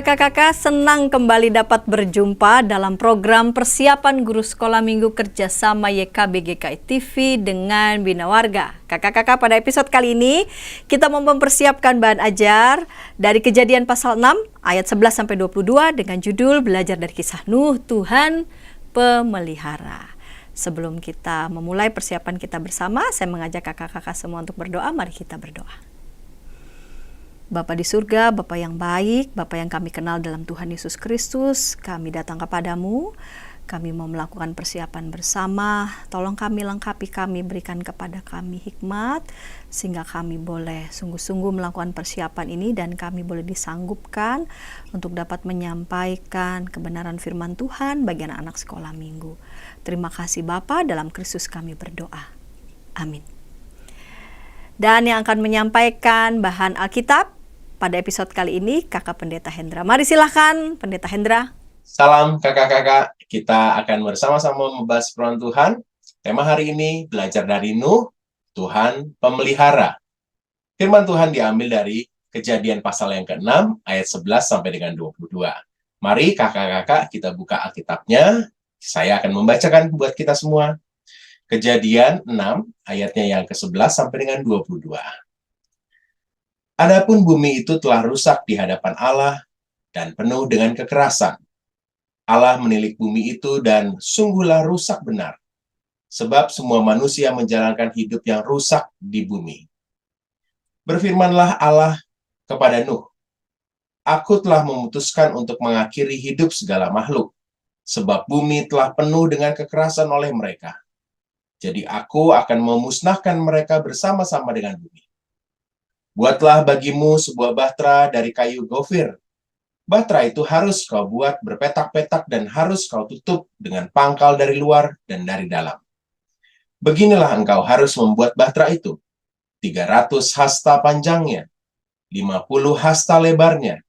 kakak-kakak, senang kembali dapat berjumpa dalam program persiapan guru sekolah minggu kerjasama YKBGKI TV dengan Bina Warga. Kakak-kakak, pada episode kali ini kita mau mempersiapkan bahan ajar dari Kejadian pasal 6 ayat 11-22 dengan judul Belajar dari Kisah Nuh, Tuhan Pemelihara. Sebelum kita memulai persiapan kita bersama, saya mengajak kakak-kakak semua untuk berdoa. Mari kita berdoa. Bapa di surga, Bapa yang baik, Bapa yang kami kenal dalam Tuhan Yesus Kristus, kami datang kepadamu, kami mau melakukan persiapan bersama, tolong kami lengkapi kami, berikan kepada kami hikmat, sehingga kami boleh sungguh-sungguh melakukan persiapan ini dan kami boleh disanggupkan untuk dapat menyampaikan kebenaran firman Tuhan bagi anak-anak sekolah minggu. Terima kasih Bapa, dalam Kristus kami berdoa. Amin. Dan yang akan menyampaikan bahan Alkitab pada episode kali ini, Kakak Pendeta Hendra. Mari silahkan, Pendeta Hendra. Salam kakak-kakak, kita akan bersama-sama membahas firman Tuhan. Tema hari ini, belajar dari Nuh, Tuhan Pemelihara. Firman Tuhan diambil dari Kejadian pasal yang ke-6, ayat 11 sampai dengan 22. Mari kakak-kakak kita buka Alkitabnya, saya akan membacakan buat kita semua. Kejadian 6, ayatnya yang ke-11 sampai dengan 22. Adapun bumi itu telah rusak di hadapan Allah dan penuh dengan kekerasan. Allah menilik bumi itu dan sungguhlah rusak benar, sebab semua manusia menjalankan hidup yang rusak di bumi. Berfirmanlah Allah kepada Nuh, Aku telah memutuskan untuk mengakhiri hidup segala makhluk, sebab bumi telah penuh dengan kekerasan oleh mereka. Jadi aku akan memusnahkan mereka bersama-sama dengan bumi. Buatlah bagimu sebuah bahtera dari kayu gofir. Bahtera itu harus kau buat berpetak-petak dan harus kau tutup dengan pangkal dari luar dan dari dalam. Beginilah engkau harus membuat bahtera itu. 300 hasta panjangnya, 50 hasta lebarnya,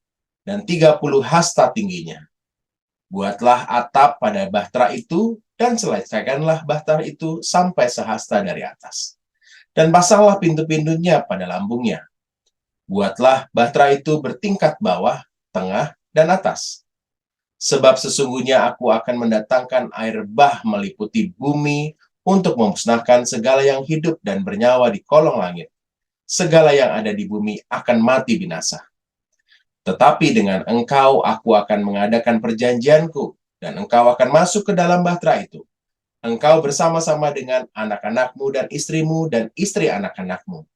dan 30 hasta tingginya. Buatlah atap pada bahtera itu dan selesaikanlah bahtera itu sampai sehasta dari atas. Dan pasanglah pintu-pintunya pada lambungnya. Buatlah bahtera itu bertingkat bawah, tengah, dan atas. Sebab sesungguhnya aku akan mendatangkan air bah meliputi bumi untuk memusnahkan segala yang hidup dan bernyawa di kolong langit. Segala yang ada di bumi akan mati binasa. Tetapi dengan engkau aku akan mengadakan perjanjianku, dan engkau akan masuk ke dalam bahtera itu. Engkau bersama-sama dengan anak-anakmu dan istrimu dan istri anak-anakmu.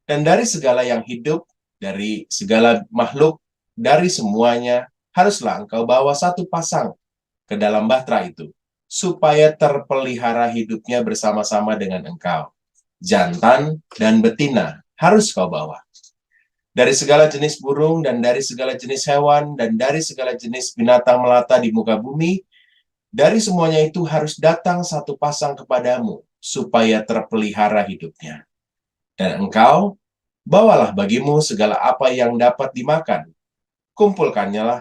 Dan dari segala yang hidup, dari segala makhluk, dari semuanya, haruslah engkau bawa satu pasang ke dalam bahtera itu, supaya terpelihara hidupnya bersama-sama dengan engkau. Jantan dan betina harus kau bawa. Dari segala jenis burung, dan dari segala jenis hewan, dan dari segala jenis binatang melata di muka bumi, dari semuanya itu harus datang satu pasang kepadamu, supaya terpelihara hidupnya. Dan engkau, bawalah bagimu segala apa yang dapat dimakan. Kumpulkannya lah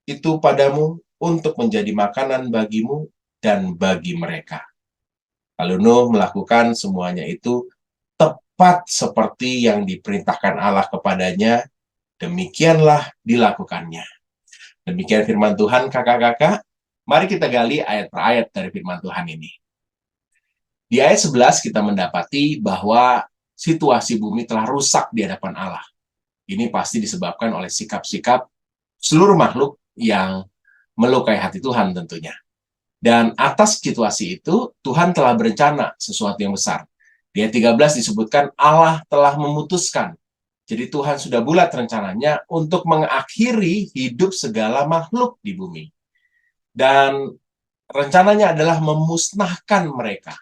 itu padamu untuk menjadi makanan bagimu dan bagi mereka. Lalu Nuh melakukan semuanya itu tepat seperti yang diperintahkan Allah kepadanya. Demikianlah dilakukannya. Demikian firman Tuhan kakak-kakak. Mari kita gali ayat per ayat dari firman Tuhan ini. Di ayat 11 kita mendapati bahwa situasi bumi telah rusak di hadapan Allah. Ini pasti disebabkan oleh sikap-sikap seluruh makhluk yang melukai hati Tuhan tentunya. Dan atas situasi itu, Tuhan telah berencana sesuatu yang besar. Di ayat 13 disebutkan Allah telah memutuskan. Jadi Tuhan sudah bulat rencananya untuk mengakhiri hidup segala makhluk di bumi. Dan rencananya adalah memusnahkan mereka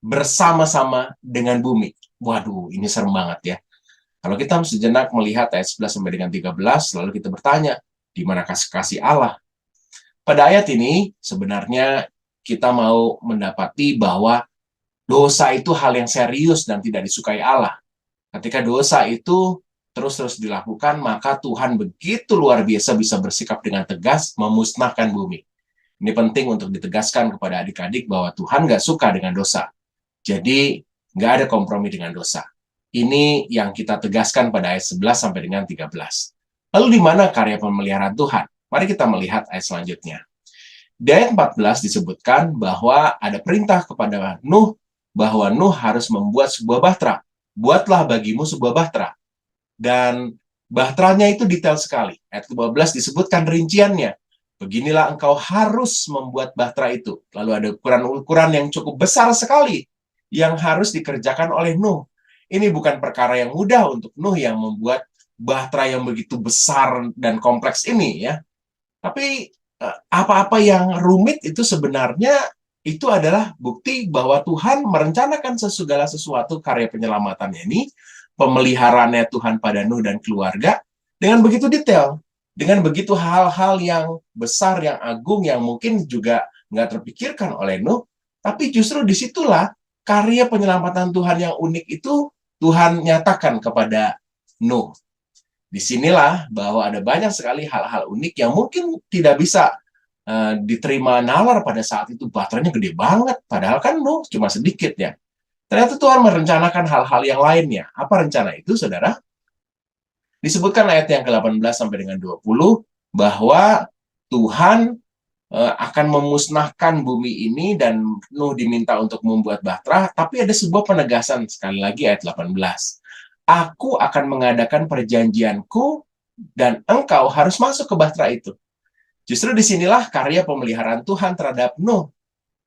bersama-sama dengan bumi. Waduh, ini serem banget ya. Kalau kita sejenak melihat ayat 11 sampai dengan 13, lalu kita bertanya, di mana kasih Allah? Pada ayat ini, sebenarnya kita mau mendapati bahwa dosa itu hal yang serius dan tidak disukai Allah. Ketika dosa itu terus-terus dilakukan, maka Tuhan begitu luar biasa bisa bersikap dengan tegas memusnahkan bumi. Ini penting untuk ditegaskan kepada adik-adik bahwa Tuhan nggak suka dengan dosa. Jadi, nggak ada kompromi dengan dosa. Ini yang kita tegaskan pada ayat 11 sampai dengan 13. Lalu di mana karya pemeliharaan Tuhan? Mari kita melihat ayat selanjutnya. Di ayat 14 disebutkan bahwa ada perintah kepada Nuh bahwa Nuh harus membuat sebuah bahtera. Buatlah bagimu sebuah bahtera. Dan bahteranya itu detail sekali. Ayat 15 disebutkan rinciannya. Beginilah engkau harus membuat bahtera itu. Lalu ada ukuran-ukuran yang cukup besar sekali yang harus dikerjakan oleh Nuh. Ini bukan perkara yang mudah untuk Nuh yang membuat bahtera yang begitu besar dan kompleks ini ya. Tapi apa-apa yang rumit itu sebenarnya itu adalah bukti bahwa Tuhan merencanakan segala sesuatu karya penyelamatannya ini, pemeliharaannya Tuhan pada Nuh dan keluarga dengan begitu detail, dengan begitu hal-hal yang besar, yang agung, yang mungkin juga nggak terpikirkan oleh Nuh, tapi justru disitulah karya penyelamatan Tuhan yang unik itu Tuhan nyatakan kepada Nuh. Disinilah bahwa ada banyak sekali hal-hal unik yang mungkin tidak bisa diterima nalar pada saat itu. Bahteranya gede banget, padahal kan Nuh cuma sedikit ya. Ternyata Tuhan merencanakan hal-hal yang lainnya. Apa rencana itu, saudara? Disebutkan ayat yang ke-18 sampai dengan 20 bahwa Tuhan akan memusnahkan bumi ini dan Nuh diminta untuk membuat bahtera, tapi ada sebuah penegasan sekali lagi ayat 18. Aku akan mengadakan perjanjianku dan engkau harus masuk ke bahtera itu. Justru disinilah karya pemeliharaan Tuhan terhadap Nuh.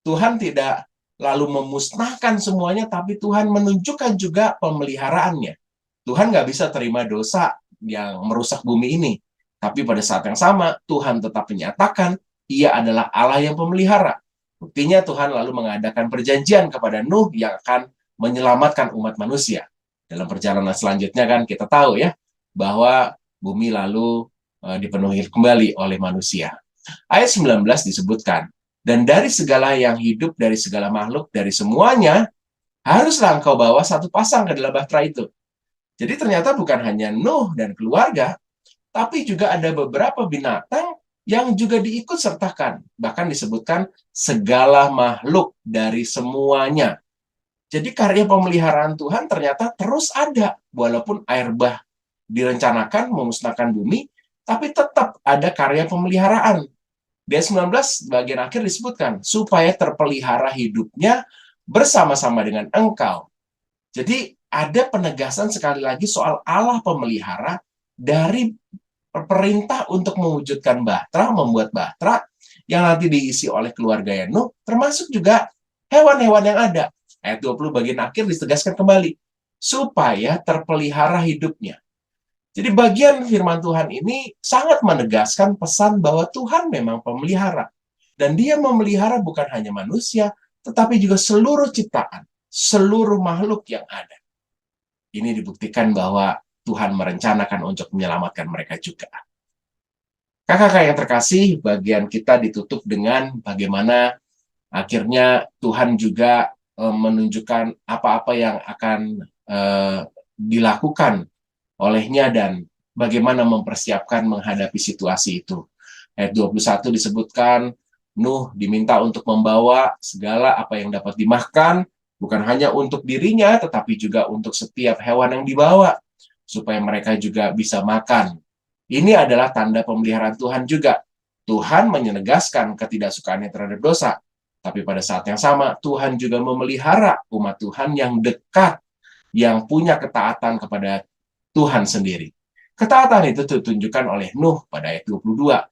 Tuhan tidak lalu memusnahkan semuanya, tapi Tuhan menunjukkan juga pemeliharaannya. Tuhan nggak bisa terima dosa yang merusak bumi ini. Tapi pada saat yang sama, Tuhan tetap menyatakan Ia adalah Allah yang pemelihara. Buktinya Tuhan lalu mengadakan perjanjian kepada Nuh yang akan menyelamatkan umat manusia. Dalam perjalanan selanjutnya kan kita tahu ya, bahwa bumi lalu dipenuhi kembali oleh manusia. Ayat 19 disebutkan, dan dari segala yang hidup, dari segala makhluk, dari semuanya, haruslah engkau bawa satu pasang ke dalam bahtera itu. Jadi ternyata bukan hanya Nuh dan keluarga, tapi juga ada beberapa binatang yang juga diikut sertakan. Bahkan disebutkan segala makhluk dari semuanya. Jadi karya pemeliharaan Tuhan ternyata terus ada. Walaupun air bah direncanakan memusnahkan bumi, tapi tetap ada karya pemeliharaan. Di ayat 19 bagian akhir disebutkan, supaya terpelihara hidupnya bersama-sama dengan engkau. Jadi ada penegasan sekali lagi soal Allah pemelihara dari perintah untuk mewujudkan bahtera, membuat bahtera yang nanti diisi oleh keluarga Nuh, termasuk juga hewan-hewan yang ada. Ayat 20 bagian akhir ditegaskan kembali, supaya terpelihara hidupnya. Jadi bagian firman Tuhan ini sangat menegaskan pesan bahwa Tuhan memang pemelihara. Dan Dia memelihara bukan hanya manusia, tetapi juga seluruh ciptaan, seluruh makhluk yang ada. Ini dibuktikan bahwa Tuhan merencanakan untuk menyelamatkan mereka juga. Kakak-kakak yang terkasih, bagian kita ditutup dengan bagaimana akhirnya Tuhan juga menunjukkan apa-apa yang akan dilakukan olehnya dan bagaimana mempersiapkan menghadapi situasi itu. Ayat 21 disebutkan, Nuh diminta untuk membawa segala apa yang dapat dimakan, bukan hanya untuk dirinya, tetapi juga untuk setiap hewan yang dibawa, supaya mereka juga bisa makan. Ini adalah tanda pemeliharaan Tuhan juga. Tuhan menegaskan ketidaksukaannya terhadap dosa, tapi pada saat yang sama, Tuhan juga memelihara umat Tuhan yang dekat, yang punya ketaatan kepada Tuhan sendiri. Ketaatan itu ditunjukkan oleh Nuh pada ayat 22.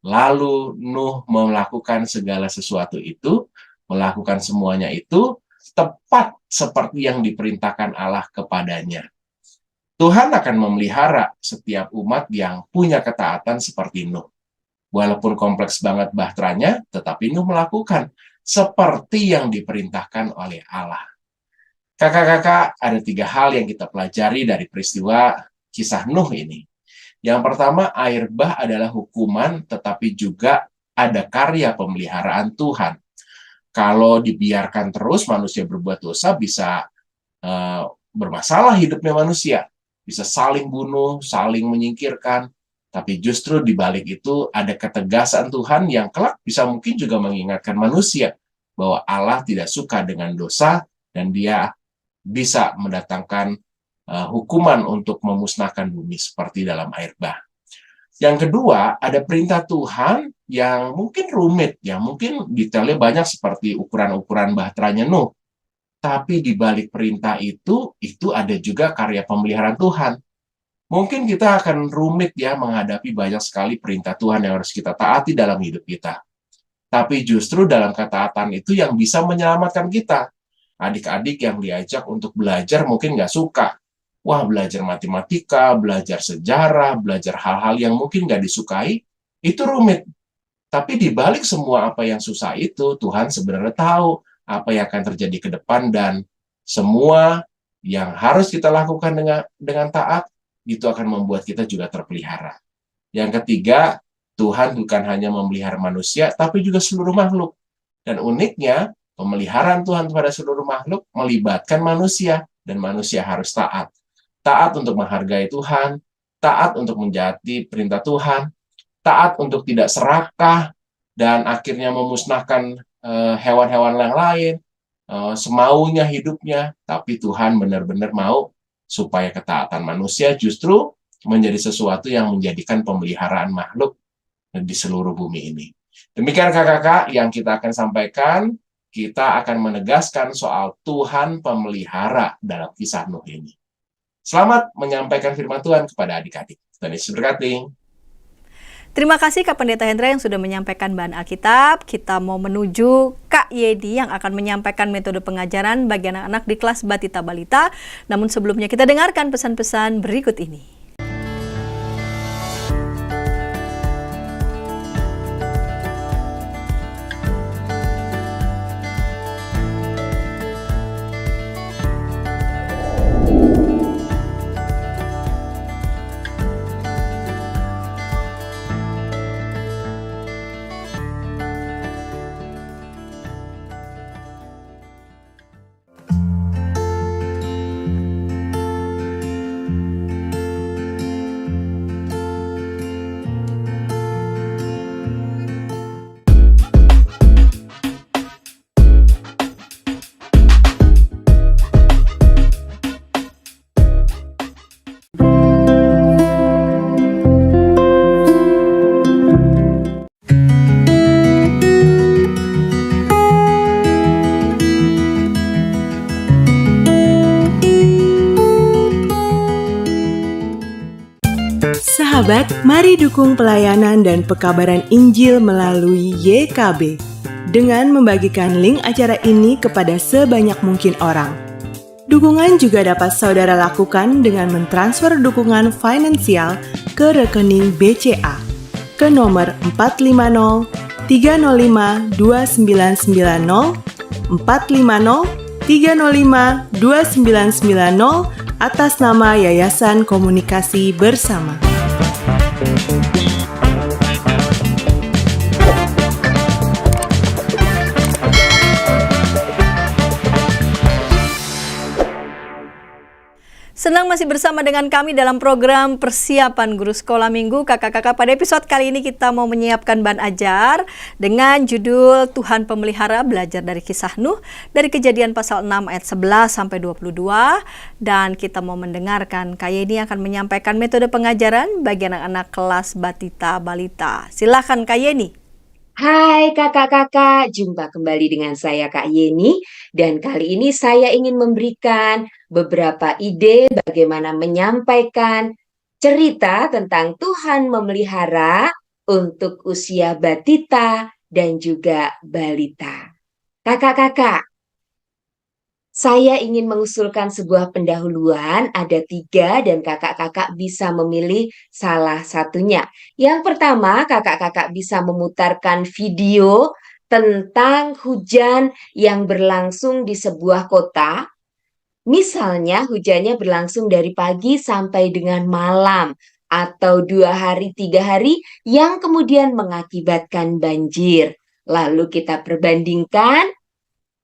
Lalu Nuh melakukan segala sesuatu itu, melakukan semuanya itu, tepat seperti yang diperintahkan Allah kepadanya. Tuhan akan memelihara setiap umat yang punya ketaatan seperti Nuh. Walaupun kompleks banget bahteranya, tetapi Nuh melakukan seperti yang diperintahkan oleh Allah. Kakak-kakak, ada 3 hal yang kita pelajari dari peristiwa kisah Nuh ini. Yang pertama, air bah adalah hukuman, tetapi juga ada karya pemeliharaan Tuhan. Kalau dibiarkan terus, manusia berbuat dosa bisa bermasalah hidupnya manusia. Bisa saling bunuh, saling menyingkirkan. Tapi justru di balik itu ada ketegasan Tuhan yang kelak bisa mungkin juga mengingatkan manusia bahwa Allah tidak suka dengan dosa dan Dia bisa mendatangkan hukuman untuk memusnahkan bumi seperti dalam air bah. Yang kedua, ada perintah Tuhan yang mungkin rumit, ya mungkin detailnya banyak seperti ukuran-ukuran bahteranya Nuh. Tapi di balik perintah itu ada juga karya pemeliharaan Tuhan. Mungkin kita akan rumit ya menghadapi banyak sekali perintah Tuhan yang harus kita taati dalam hidup kita. Tapi justru dalam ketaatan itu yang bisa menyelamatkan kita. Adik-adik yang diajak untuk belajar mungkin nggak suka. Wah, belajar matematika, belajar sejarah, belajar hal-hal yang mungkin nggak disukai, itu rumit. Tapi di balik semua apa yang susah itu, Tuhan sebenarnya tahu apa yang akan terjadi ke depan, dan semua yang harus kita lakukan dengan taat, itu akan membuat kita juga terpelihara. Yang ketiga, Tuhan bukan hanya memelihara manusia, tapi juga seluruh makhluk. Dan uniknya, pemeliharaan Tuhan kepada seluruh makhluk melibatkan manusia, dan manusia harus taat. Taat untuk menghargai Tuhan, taat untuk menjadi perintah Tuhan, taat untuk tidak serakah, dan akhirnya memusnahkan hewan-hewan yang lain, semaunya hidupnya. Tapi Tuhan benar-benar mau supaya ketaatan manusia justru menjadi sesuatu yang menjadikan pemeliharaan makhluk di seluruh bumi ini. Demikian kakak-kakak yang kita akan sampaikan. Kita akan menegaskan soal Tuhan pemelihara dalam kisah Nuh ini. Selamat menyampaikan firman Tuhan kepada adik-adik. Tuhan Yesus berkati. Terima kasih Kak Pendeta Hendra yang sudah menyampaikan bahan Alkitab. Kita mau menuju Kak Yedi yang akan menyampaikan metode pengajaran bagi anak-anak di kelas Batita Balita. Namun sebelumnya kita dengarkan pesan-pesan berikut ini. Sahabat, mari dukung pelayanan dan pekabaran Injil melalui YKB dengan membagikan link acara ini kepada sebanyak mungkin orang. Dukungan juga dapat saudara lakukan dengan mentransfer dukungan finansial ke rekening BCA ke nomor 450 305 2990 450 305 2990 atas nama Yayasan Komunikasi Bersama. Senang masih bersama dengan kami dalam program Persiapan Guru Sekolah Minggu. Kakak-kakak, pada episode kali ini kita mau menyiapkan bahan ajar dengan judul Tuhan Pemelihara, belajar dari kisah Nuh, dari Kejadian pasal 6 ayat 11 sampai 22. Dan kita mau mendengarkan Kak Yeni akan menyampaikan metode pengajaran bagi anak-anak kelas Batita Balita. Silakan Kak Yeni. Hai kakak-kakak, jumpa kembali dengan saya Kak Yeni, dan kali ini saya ingin memberikan beberapa ide bagaimana menyampaikan cerita tentang Tuhan memelihara untuk usia batita dan juga balita. Kakak-kakak, saya ingin mengusulkan sebuah pendahuluan, ada 3 dan kakak-kakak bisa memilih salah satunya. Yang pertama, kakak-kakak bisa memutarkan video tentang hujan yang berlangsung di sebuah kota. Misalnya hujannya berlangsung dari pagi sampai dengan malam, atau 2 hari, 3 hari yang kemudian mengakibatkan banjir. Lalu kita perbandingkan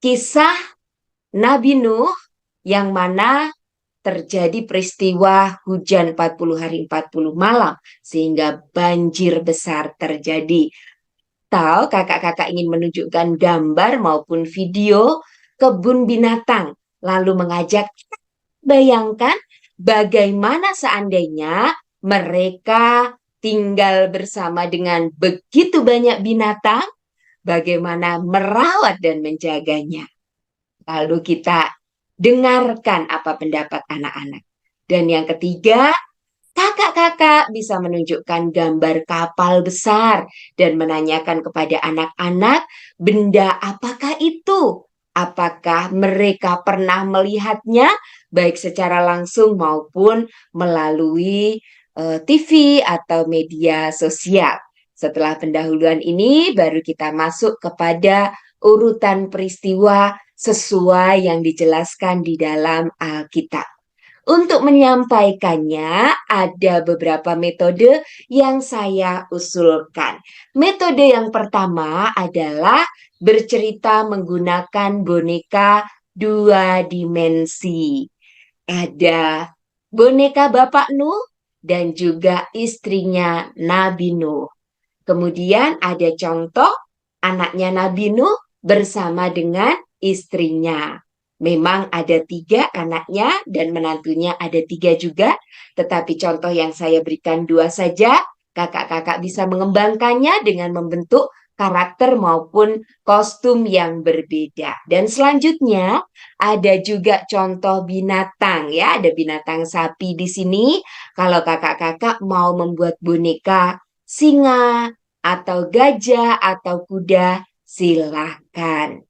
kisah Nabi Nuh yang mana terjadi peristiwa hujan 40 hari 40 malam sehingga banjir besar terjadi. Atau kakak-kakak ingin menunjukkan gambar maupun video kebun binatang, lalu mengajak bayangkan bagaimana seandainya mereka tinggal bersama dengan begitu banyak binatang, bagaimana merawat dan menjaganya. Lalu kita dengarkan apa pendapat anak-anak. Dan yang ketiga, kakak-kakak bisa menunjukkan gambar kapal besar dan menanyakan kepada anak-anak benda apakah itu. Apakah mereka pernah melihatnya baik secara langsung maupun melalui TV atau media sosial. Setelah pendahuluan ini baru kita masuk kepada urutan peristiwa sesuai yang dijelaskan di dalam Alkitab. Untuk menyampaikannya ada beberapa metode yang saya usulkan. Metode yang pertama adalah bercerita menggunakan boneka 2 dimensi. Ada boneka Bapak Nuh dan juga istrinya Nabi Nuh. Kemudian ada contoh anaknya Nabi Nuh bersama dengan istrinya. Memang ada 3 anaknya dan menantunya ada 3 juga. Tetapi contoh yang saya berikan 2 saja. Kakak-kakak bisa mengembangkannya dengan membentuk karakter maupun kostum yang berbeda. Dan selanjutnya ada juga contoh binatang ya. Ada binatang sapi di sini. Kalau kakak-kakak mau membuat boneka singa atau gajah atau kuda, silahkan.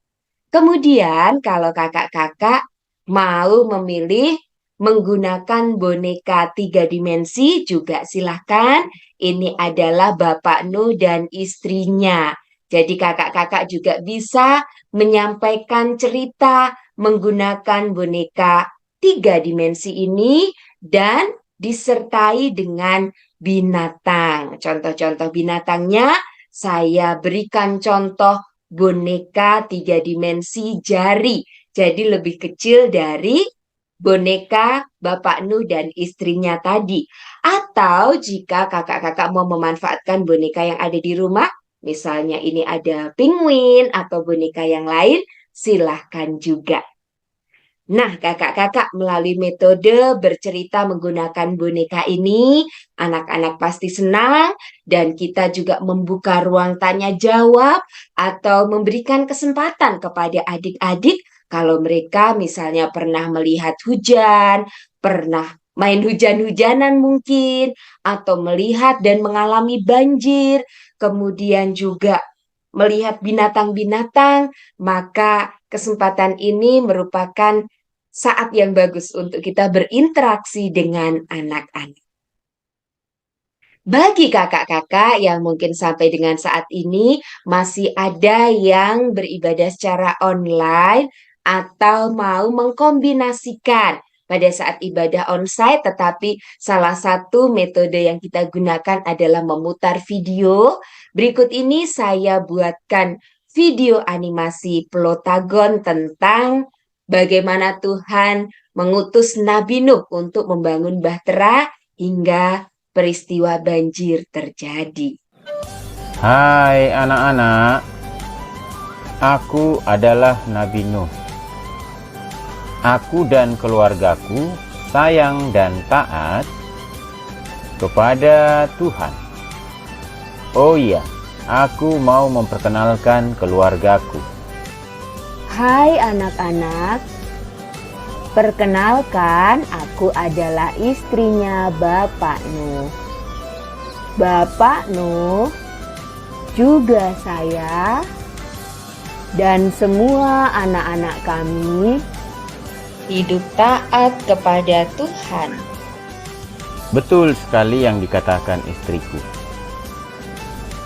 Kemudian kalau kakak-kakak mau memilih menggunakan boneka 3 dimensi juga silahkan. Ini adalah Bapak Nuh dan istrinya. Jadi kakak-kakak juga bisa menyampaikan cerita menggunakan boneka 3 dimensi ini dan disertai dengan binatang. Contoh-contoh binatangnya saya berikan contoh boneka 3 dimensi jari. Jadi lebih kecil dari boneka Bapak Nuh dan istrinya tadi. Atau jika kakak-kakak mau memanfaatkan boneka yang ada di rumah, misalnya ini ada penguin atau boneka yang lain, silahkan juga. Nah, kakak-kakak melalui metode bercerita menggunakan boneka ini, anak-anak pasti senang dan kita juga membuka ruang tanya jawab atau memberikan kesempatan kepada adik-adik kalau mereka misalnya pernah melihat hujan, pernah main hujan-hujanan mungkin, atau melihat dan mengalami banjir, kemudian juga melihat binatang-binatang, maka kesempatan ini merupakan saat yang bagus untuk kita berinteraksi dengan anak-anak. Bagi kakak-kakak yang mungkin sampai dengan saat ini masih ada yang beribadah secara online atau mau mengkombinasikan pada saat ibadah onsite, tetapi salah satu metode yang kita gunakan adalah memutar video. Berikut ini saya buatkan video animasi Plotagon tentang bagaimana Tuhan mengutus Nabi Nuh untuk membangun bahtera hingga peristiwa banjir terjadi. Hai anak-anak, aku adalah Nabi Nuh. Aku dan keluargaku sayang dan taat kepada Tuhan. Oh iya, aku mau memperkenalkan keluargaku. Hai anak-anak, perkenalkan aku adalah istrinya Bapak Nuh. Bapak Nuh juga saya dan semua anak-anak kami hidup taat kepada Tuhan. Betul sekali yang dikatakan istriku.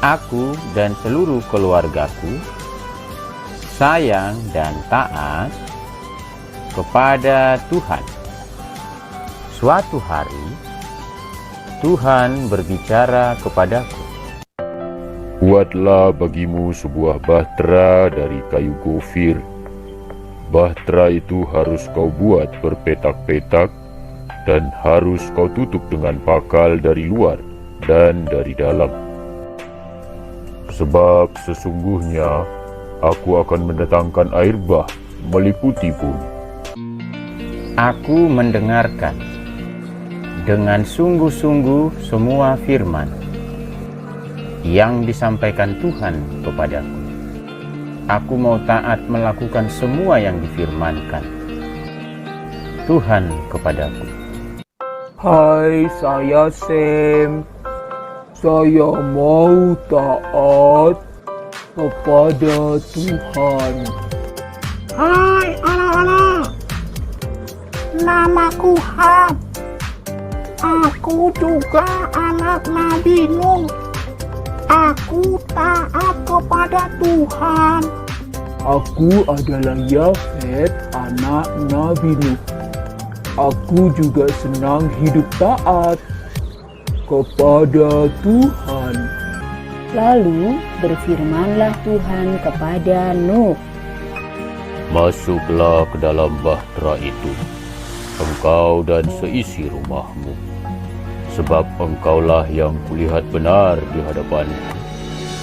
Aku dan seluruh keluargaku sayang dan taat kepada Tuhan. Suatu hari, Tuhan berbicara kepadaku. Buatlah bagimu sebuah bahtera dari kayu gofir. Bahtera itu harus kau buat berpetak-petak dan harus kau tutup dengan pakal dari luar dan dari dalam. Sebab sesungguhnya aku akan mendatangkan air bah meliputi bumi. Aku mendengarkan dengan sungguh-sungguh semua firman yang disampaikan Tuhan kepadaku. Aku mau taat melakukan semua yang difirmankan Tuhan kepadaku. Hai, saya Sam. Saya mau taat kepada Tuhan. Hai anak-anak, namaku Ham. Aku juga anak Nabi Nuh. Aku taat kepada Tuhan. Aku adalah Yafet, anak Nabi Nuh. Aku juga senang hidup taat kepada Tuhan. Lalu berfirmanlah Tuhan kepada Nuh. Masuklah ke dalam bahtera itu, engkau dan seisi rumahmu, sebab engkaulah yang kulihat benar di hadapanku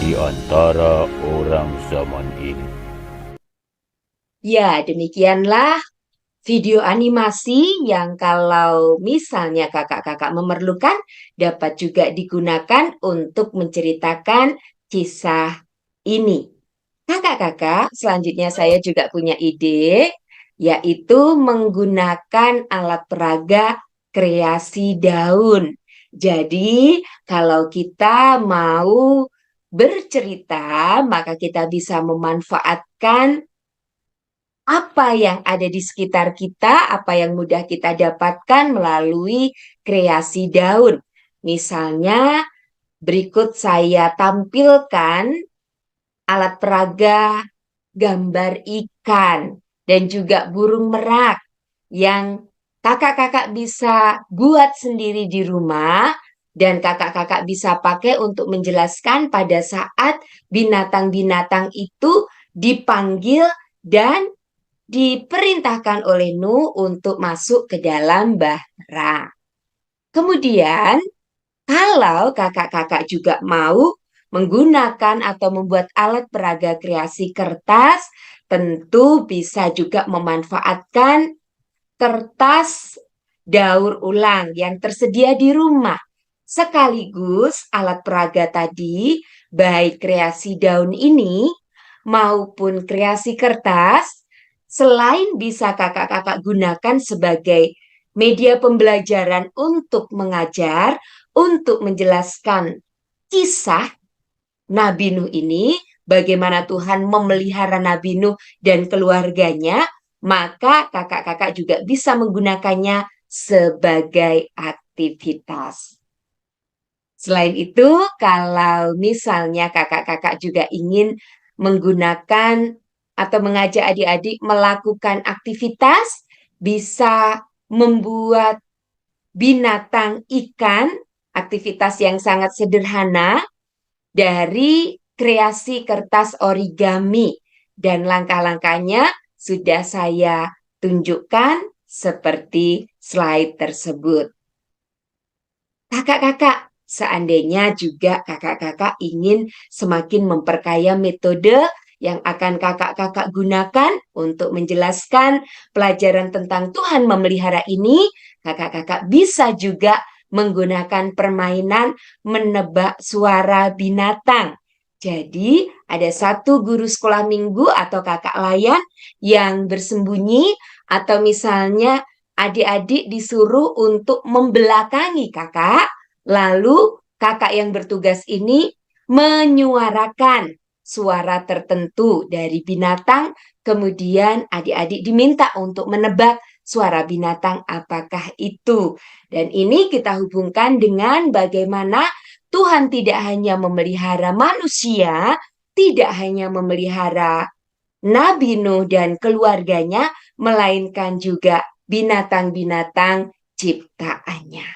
di antara orang zaman ini. Ya, demikianlah video animasi yang kalau misalnya kakak-kakak memerlukan dapat juga digunakan untuk menceritakan kisah ini. Kakak-kakak, selanjutnya saya juga punya ide, yaitu menggunakan alat peraga kreasi daun. Jadi, kalau kita mau bercerita, maka kita bisa memanfaatkan apa yang ada di sekitar kita, apa yang mudah kita dapatkan melalui kreasi daun. Misalnya, berikut saya tampilkan alat peraga gambar ikan dan juga burung merak yang kakak-kakak bisa buat sendiri di rumah dan kakak-kakak bisa pakai untuk menjelaskan pada saat binatang-binatang itu dipanggil dan diperintahkan oleh Nuh untuk masuk ke dalam bahtera. Kemudian, kalau kakak-kakak juga mau menggunakan atau membuat alat peraga kreasi kertas, tentu bisa juga memanfaatkan kertas daur ulang yang tersedia di rumah. Sekaligus alat peraga tadi, baik kreasi daun ini maupun kreasi kertas, selain bisa kakak-kakak gunakan sebagai media pembelajaran untuk mengajar, untuk menjelaskan kisah Nabi Nuh ini, bagaimana Tuhan memelihara Nabi Nuh dan keluarganya, maka kakak-kakak juga bisa menggunakannya sebagai aktivitas. Selain itu, kalau misalnya kakak-kakak juga ingin menggunakan atau mengajak adik-adik melakukan aktivitas, bisa membuat binatang ikan, aktivitas yang sangat sederhana dari kreasi kertas origami. Dan langkah-langkahnya sudah saya tunjukkan seperti slide tersebut. Kakak-kakak, seandainya juga kakak-kakak ingin semakin memperkaya metode yang akan kakak-kakak gunakan untuk menjelaskan pelajaran tentang Tuhan memelihara ini, kakak-kakak bisa juga menggunakan permainan menebak suara binatang. Jadi, ada satu guru sekolah minggu atau kakak layan yang bersembunyi atau misalnya adik-adik disuruh untuk membelakangi kakak, lalu kakak yang bertugas ini menyuarakan suara tertentu dari binatang, kemudian adik-adik diminta untuk menebak suara binatang apakah itu. Dan ini kita hubungkan dengan bagaimana Tuhan tidak hanya memelihara manusia, tidak hanya memelihara Nabi Nuh dan keluarganya, melainkan juga binatang-binatang ciptaannya.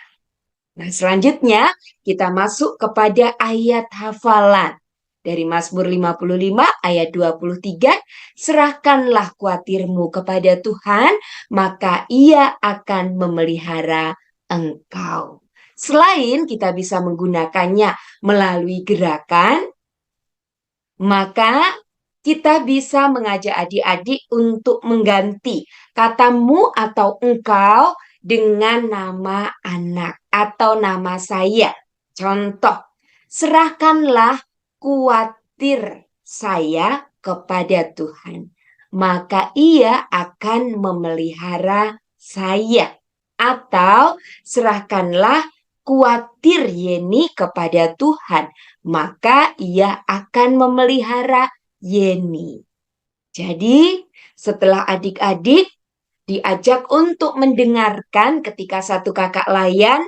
Nah, selanjutnya kita masuk kepada ayat hafalan. Dari Mazmur 55 ayat 23, serahkanlah khawatirmu kepada Tuhan, maka Ia akan memelihara engkau. Selain kita bisa menggunakannya melalui gerakan, maka kita bisa mengajak adik-adik untuk mengganti katamu atau engkau dengan nama anak atau nama saya. Contoh, serahkanlah kuatir saya kepada Tuhan, maka Ia akan memelihara saya. Atau serahkanlah kuatir Yeni kepada Tuhan, maka Ia akan memelihara Yeni. Jadi, setelah adik-adik diajak untuk mendengarkan ketika satu kakak layan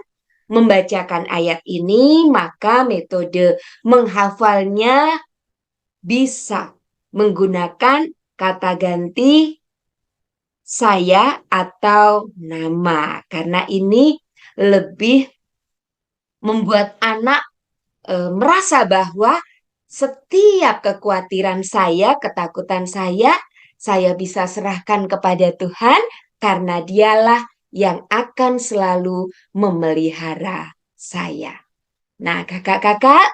membacakan ayat ini, maka metode menghafalnya bisa menggunakan kata ganti saya atau nama, karena ini lebih membuat anak merasa bahwa setiap kekhawatiran saya, ketakutan saya bisa serahkan kepada Tuhan, karena Dialah yang akan selalu memelihara saya. Nah, kakak-kakak,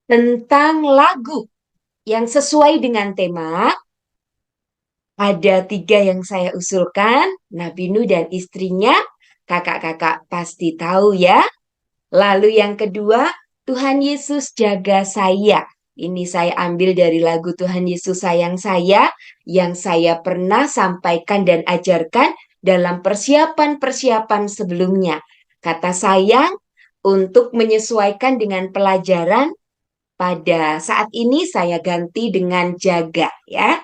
tentang lagu yang sesuai dengan tema, ada 3 yang saya usulkan, Nabi Nuh dan istrinya, kakak-kakak pasti tahu ya. Lalu yang kedua, Tuhan Yesus jaga saya. Ini saya ambil dari lagu Tuhan Yesus sayang saya, yang saya pernah sampaikan dan ajarkan dalam persiapan-persiapan sebelumnya. Kata sayang untuk menyesuaikan dengan pelajaran, pada saat ini saya ganti dengan jaga ya.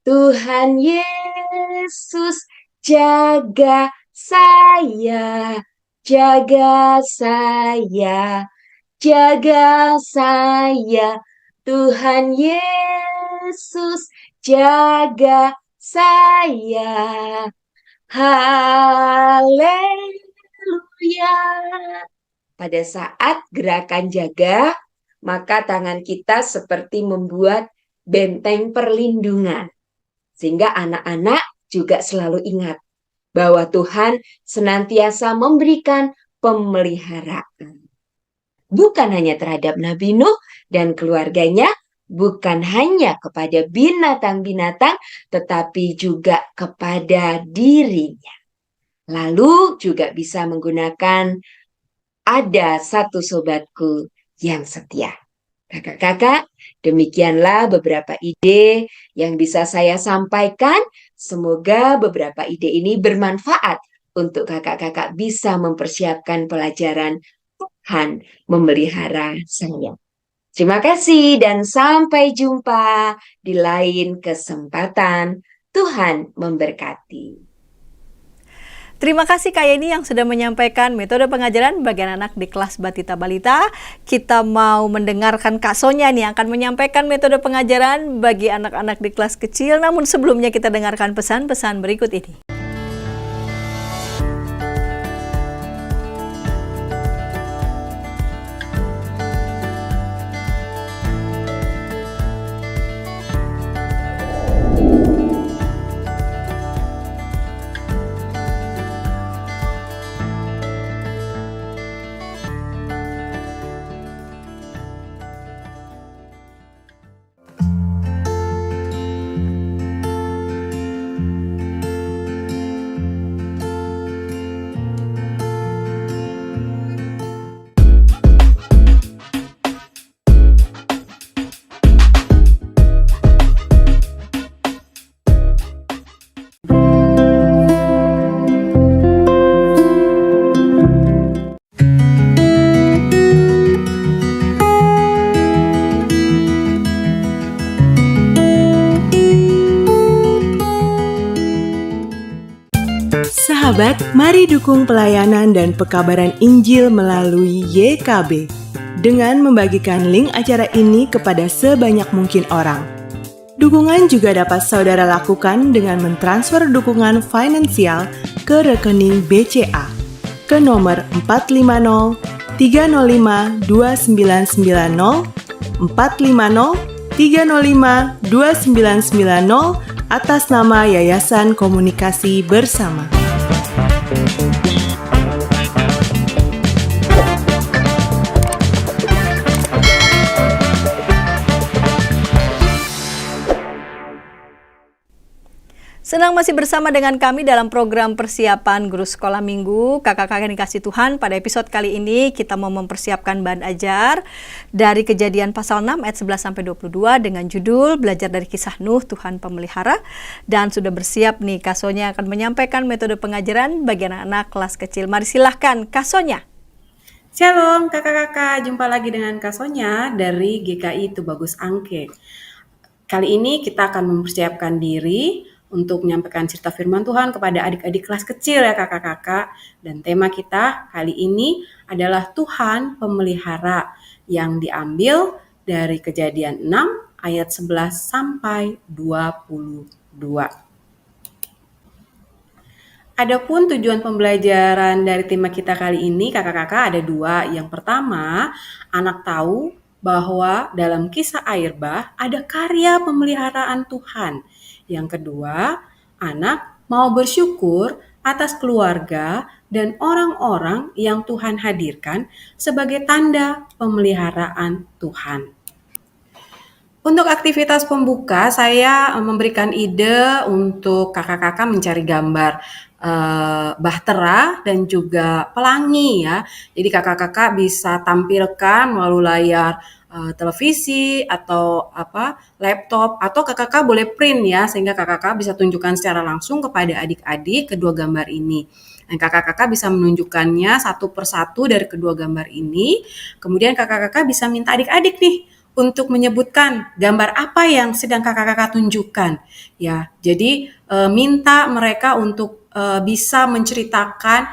Tuhan Yesus jaga saya, jaga saya, jaga saya. Tuhan Yesus jaga saya. Haleluya. Pada saat gerakan jaga, maka tangan kita seperti membuat benteng perlindungan. Sehingga anak-anak juga selalu ingat bahwa Tuhan senantiasa memberikan pemeliharaan. Bukan hanya terhadap Nabi Nuh dan keluarganya, bukan hanya kepada binatang-binatang, tetapi juga kepada dirinya. Lalu juga bisa menggunakan ada satu sobatku yang setia. Kakak-kakak, demikianlah beberapa ide yang bisa saya sampaikan. Semoga beberapa ide ini bermanfaat untuk kakak-kakak bisa mempersiapkan pelajaran Tuhan memelihara saya. Terima kasih dan sampai jumpa di lain kesempatan. Tuhan memberkati. Terima kasih Kak Yeni yang sudah menyampaikan metode pengajaran bagi anak di kelas Batita Balita. Kita mau mendengarkan Kak Sonya nih yang akan menyampaikan metode pengajaran bagi anak-anak di kelas kecil. Namun sebelumnya kita dengarkan pesan-pesan berikut ini. Sahabat, mari dukung pelayanan dan pekabaran Injil melalui YKB dengan membagikan link acara ini kepada sebanyak mungkin orang. Dukungan juga dapat saudara lakukan dengan mentransfer dukungan finansial ke rekening BCA ke nomor 450 305 2990 450 305 2990 atas nama Yayasan Komunikasi Bersama. Senang masih bersama dengan kami dalam program persiapan guru sekolah minggu. Kakak-kakak yang dikasih Tuhan, pada episode kali ini kita mau mempersiapkan bahan ajar dari Kejadian pasal 6 ayat 11-22 dengan judul Belajar dari Kisah Nuh, Tuhan Pemelihara. Dan sudah bersiap nih Kasonya akan menyampaikan metode pengajaran bagi anak-anak kelas kecil. Mari silahkan Kasonya. Shalom kakak-kakak, jumpa lagi dengan Kasonya dari GKI Tubagus Angke. Kali ini kita akan mempersiapkan diri untuk menyampaikan cerita firman Tuhan kepada adik-adik kelas kecil ya kakak-kakak. Dan tema kita kali ini adalah Tuhan Pemelihara yang diambil dari Kejadian 6 ayat 11 sampai 22. Adapun tujuan pembelajaran dari tema kita kali ini kakak-kakak ada dua. Yang pertama, anak tahu bahwa dalam kisah air bah ada karya pemeliharaan Tuhan. Yang kedua, anak mau bersyukur atas keluarga dan orang-orang yang Tuhan hadirkan sebagai tanda pemeliharaan Tuhan. Untuk aktivitas pembuka, saya memberikan ide untuk kakak-kakak mencari gambar bahtera dan juga pelangi ya. Jadi kakak-kakak bisa tampilkan melalui layar televisi atau laptop, atau kakak-kakak boleh print ya, sehingga kakak-kakak bisa tunjukkan secara langsung kepada adik-adik kedua gambar ini. Dan kakak-kakak bisa menunjukkannya satu persatu dari kedua gambar ini. Kemudian kakak-kakak bisa minta adik-adik nih untuk menyebutkan gambar apa yang sedang kakak-kakak tunjukkan ya. Jadi minta mereka untuk bisa menceritakan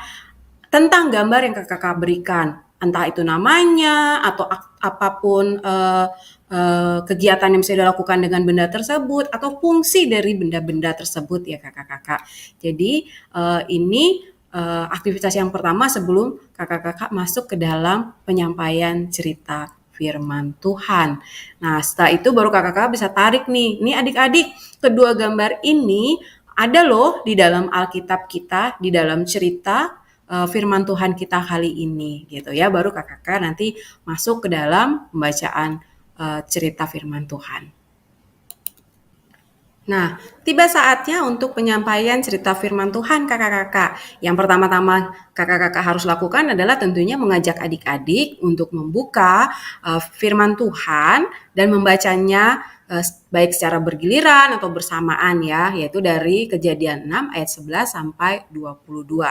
tentang gambar yang kakak-kakak berikan, entah itu namanya atau apapun kegiatan yang bisa dilakukan dengan benda tersebut atau fungsi dari benda-benda tersebut ya kakak-kakak. Jadi ini aktivitas yang pertama sebelum kakak-kakak masuk ke dalam penyampaian cerita firman Tuhan. Nah, setelah itu baru kakak-kakak bisa tarik nih. Ini adik-adik, kedua gambar ini ada loh di dalam Alkitab kita, di dalam cerita firman Tuhan kita kali ini gitu ya. Baru kakak-kakak nanti masuk ke dalam pembacaan cerita firman Tuhan. Nah, tiba saatnya untuk penyampaian cerita firman Tuhan kakak-kakak. Yang pertama-tama kakak-kakak harus lakukan adalah tentunya mengajak adik-adik untuk membuka firman Tuhan dan membacanya baik secara bergiliran atau bersamaan ya, yaitu dari Kejadian 6 ayat 11 sampai 22.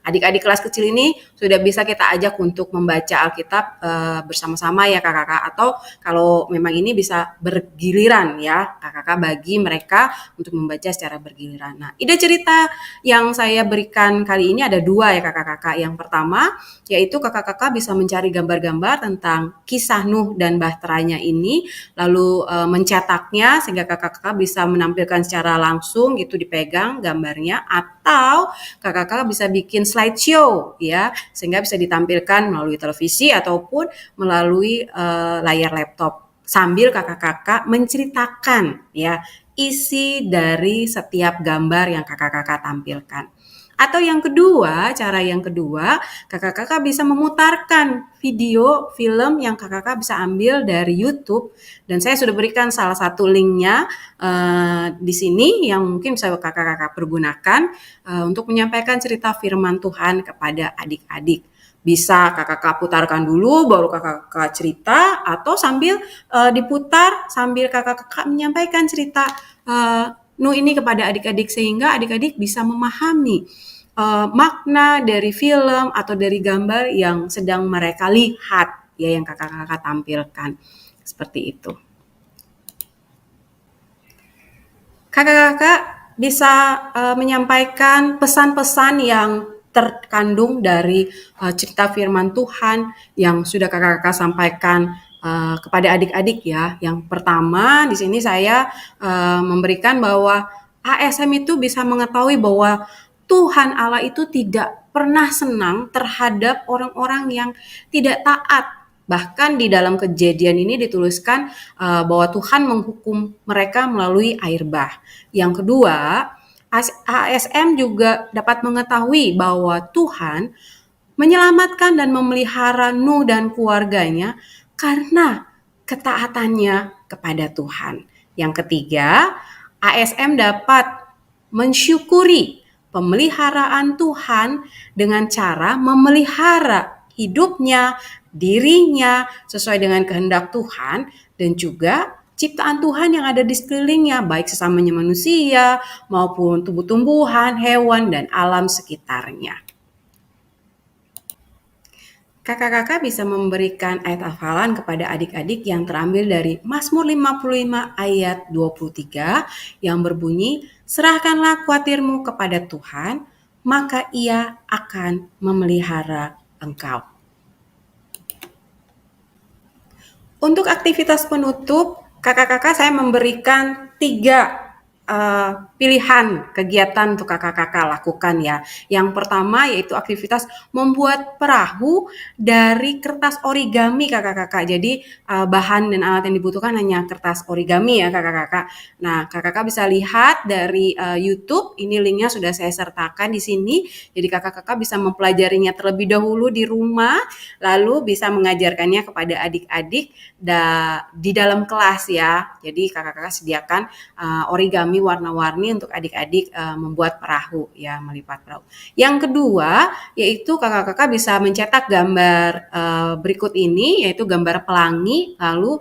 Adik-adik kelas kecil ini sudah bisa kita ajak untuk membaca Alkitab bersama-sama ya kakak-kakak, atau kalau memang ini bisa bergiliran ya kakak-kakak, bagi mereka untuk membaca secara bergiliran. Nah, ide cerita yang saya berikan kali ini ada dua ya kakak-kakak. Yang pertama yaitu kakak-kakak bisa mencari gambar-gambar tentang kisah Nuh dan bahteranya ini, lalu mencetaknya sehingga kakak-kakak bisa menampilkan secara langsung gitu, dipegang gambarnya, atau kakak-kakak bisa bikin slideshow ya, sehingga bisa ditampilkan melalui televisi ataupun melalui layar laptop sambil kakak-kakak menceritakan ya isi dari setiap gambar yang kakak-kakak tampilkan. Atau yang kedua, cara yang kedua, kakak-kakak bisa memutarkan video film yang kakak-kakak bisa ambil dari YouTube, dan saya sudah berikan salah satu linknya di sini yang mungkin bisa kakak-kakak pergunakan untuk menyampaikan cerita firman Tuhan kepada adik-adik. Bisa kakak-kakak putarkan dulu baru kakak-kakak cerita, atau sambil diputar sambil kakak-kakak menyampaikan cerita Nuh ini kepada adik-adik, sehingga adik-adik bisa memahami makna dari film atau dari gambar yang sedang mereka lihat ya, yang kakak-kakak tampilkan. Seperti itu. Kakak-kakak bisa menyampaikan pesan-pesan yang terkandung dari cerita firman Tuhan yang sudah kakak-kakak sampaikan kepada adik-adik ya. Yang pertama di sini saya memberikan bahwa ASM itu bisa mengetahui bahwa Tuhan Allah itu tidak pernah senang terhadap orang-orang yang tidak taat. Bahkan di dalam Kejadian ini dituliskan bahwa Tuhan menghukum mereka melalui air bah. Yang kedua, ASM juga dapat mengetahui bahwa Tuhan menyelamatkan dan memelihara Nuh dan keluarganya karena ketaatannya kepada Tuhan. Yang ketiga, ASM dapat mensyukuri pemeliharaan Tuhan dengan cara memelihara hidupnya, dirinya sesuai dengan kehendak Tuhan, dan juga ciptaan Tuhan yang ada di sekelilingnya, baik sesamanya manusia maupun tumbuh-tumbuhan, hewan, dan alam sekitarnya. Kakak-kakak bisa memberikan ayat hafalan kepada adik-adik yang terambil dari Mazmur 55 ayat 23 yang berbunyi, serahkanlah khawatirmu kepada Tuhan, maka Ia akan memelihara engkau. Untuk aktivitas penutup, kakak-kakak saya memberikan 3 pilihan kegiatan untuk kakak-kakak lakukan ya. Yang pertama yaitu aktivitas membuat perahu dari kertas origami kakak-kakak. Jadi bahan dan alat yang dibutuhkan hanya kertas origami ya kakak-kakak. Nah, kakak-kakak bisa lihat dari YouTube, ini linknya sudah saya sertakan di sini. Jadi kakak-kakak bisa mempelajarinya terlebih dahulu di rumah, lalu bisa mengajarkannya kepada adik-adik di dalam kelas ya. Jadi kakak-kakak sediakan origami warna-warni untuk adik-adik membuat perahu ya, melipat perahu. Yang kedua yaitu kakak-kakak bisa mencetak gambar berikut ini, yaitu gambar pelangi, lalu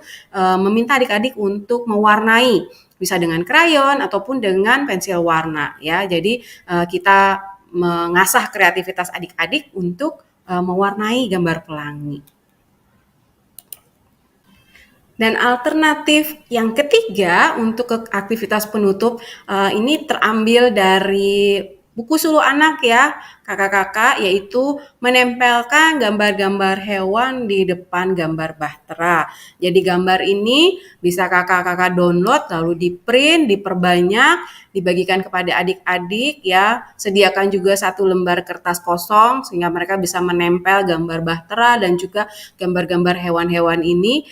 meminta adik-adik untuk mewarnai, bisa dengan krayon ataupun dengan pensil warna ya. Jadi kita mengasah kreativitas adik-adik untuk mewarnai gambar pelangi. Dan alternatif yang ketiga untuk aktivitas penutup ini terambil dari buku suluh anak ya kakak-kakak, yaitu menempelkan gambar-gambar hewan di depan gambar bahtera. Jadi gambar ini bisa kakak-kakak download lalu di print, diperbanyak, dibagikan kepada adik-adik ya. Sediakan juga 1 lembar kertas kosong sehingga mereka bisa menempel gambar bahtera dan juga gambar-gambar hewan-hewan ini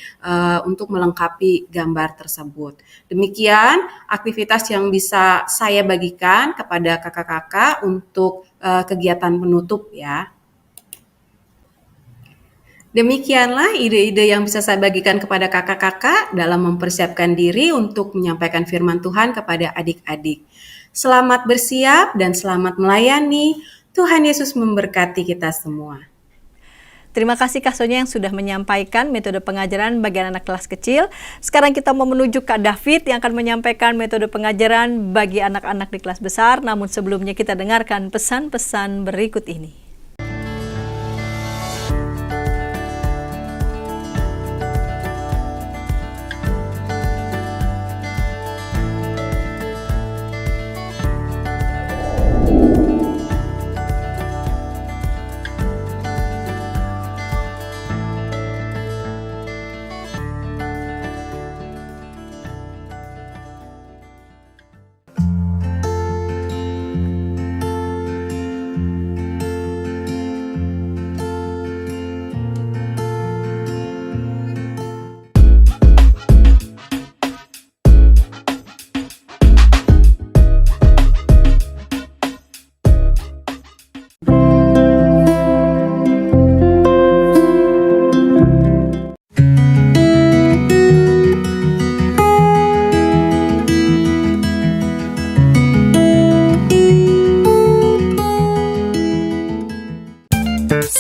untuk melengkapi gambar tersebut. Demikian aktivitas yang bisa saya bagikan kepada kakak-kakak untuk kegiatan penutup ya. Demikianlah ide-ide yang bisa saya bagikan kepada kakak-kakak dalam mempersiapkan diri untuk menyampaikan firman Tuhan kepada adik-adik. Selamat bersiap dan selamat melayani. Tuhan Yesus memberkati kita semua. Terima kasih Kak Sonia yang sudah menyampaikan metode pengajaran bagi anak kelas kecil. Sekarang kita mau menuju Kak David yang akan menyampaikan metode pengajaran bagi anak-anak di kelas besar. Namun sebelumnya kita dengarkan pesan-pesan berikut ini.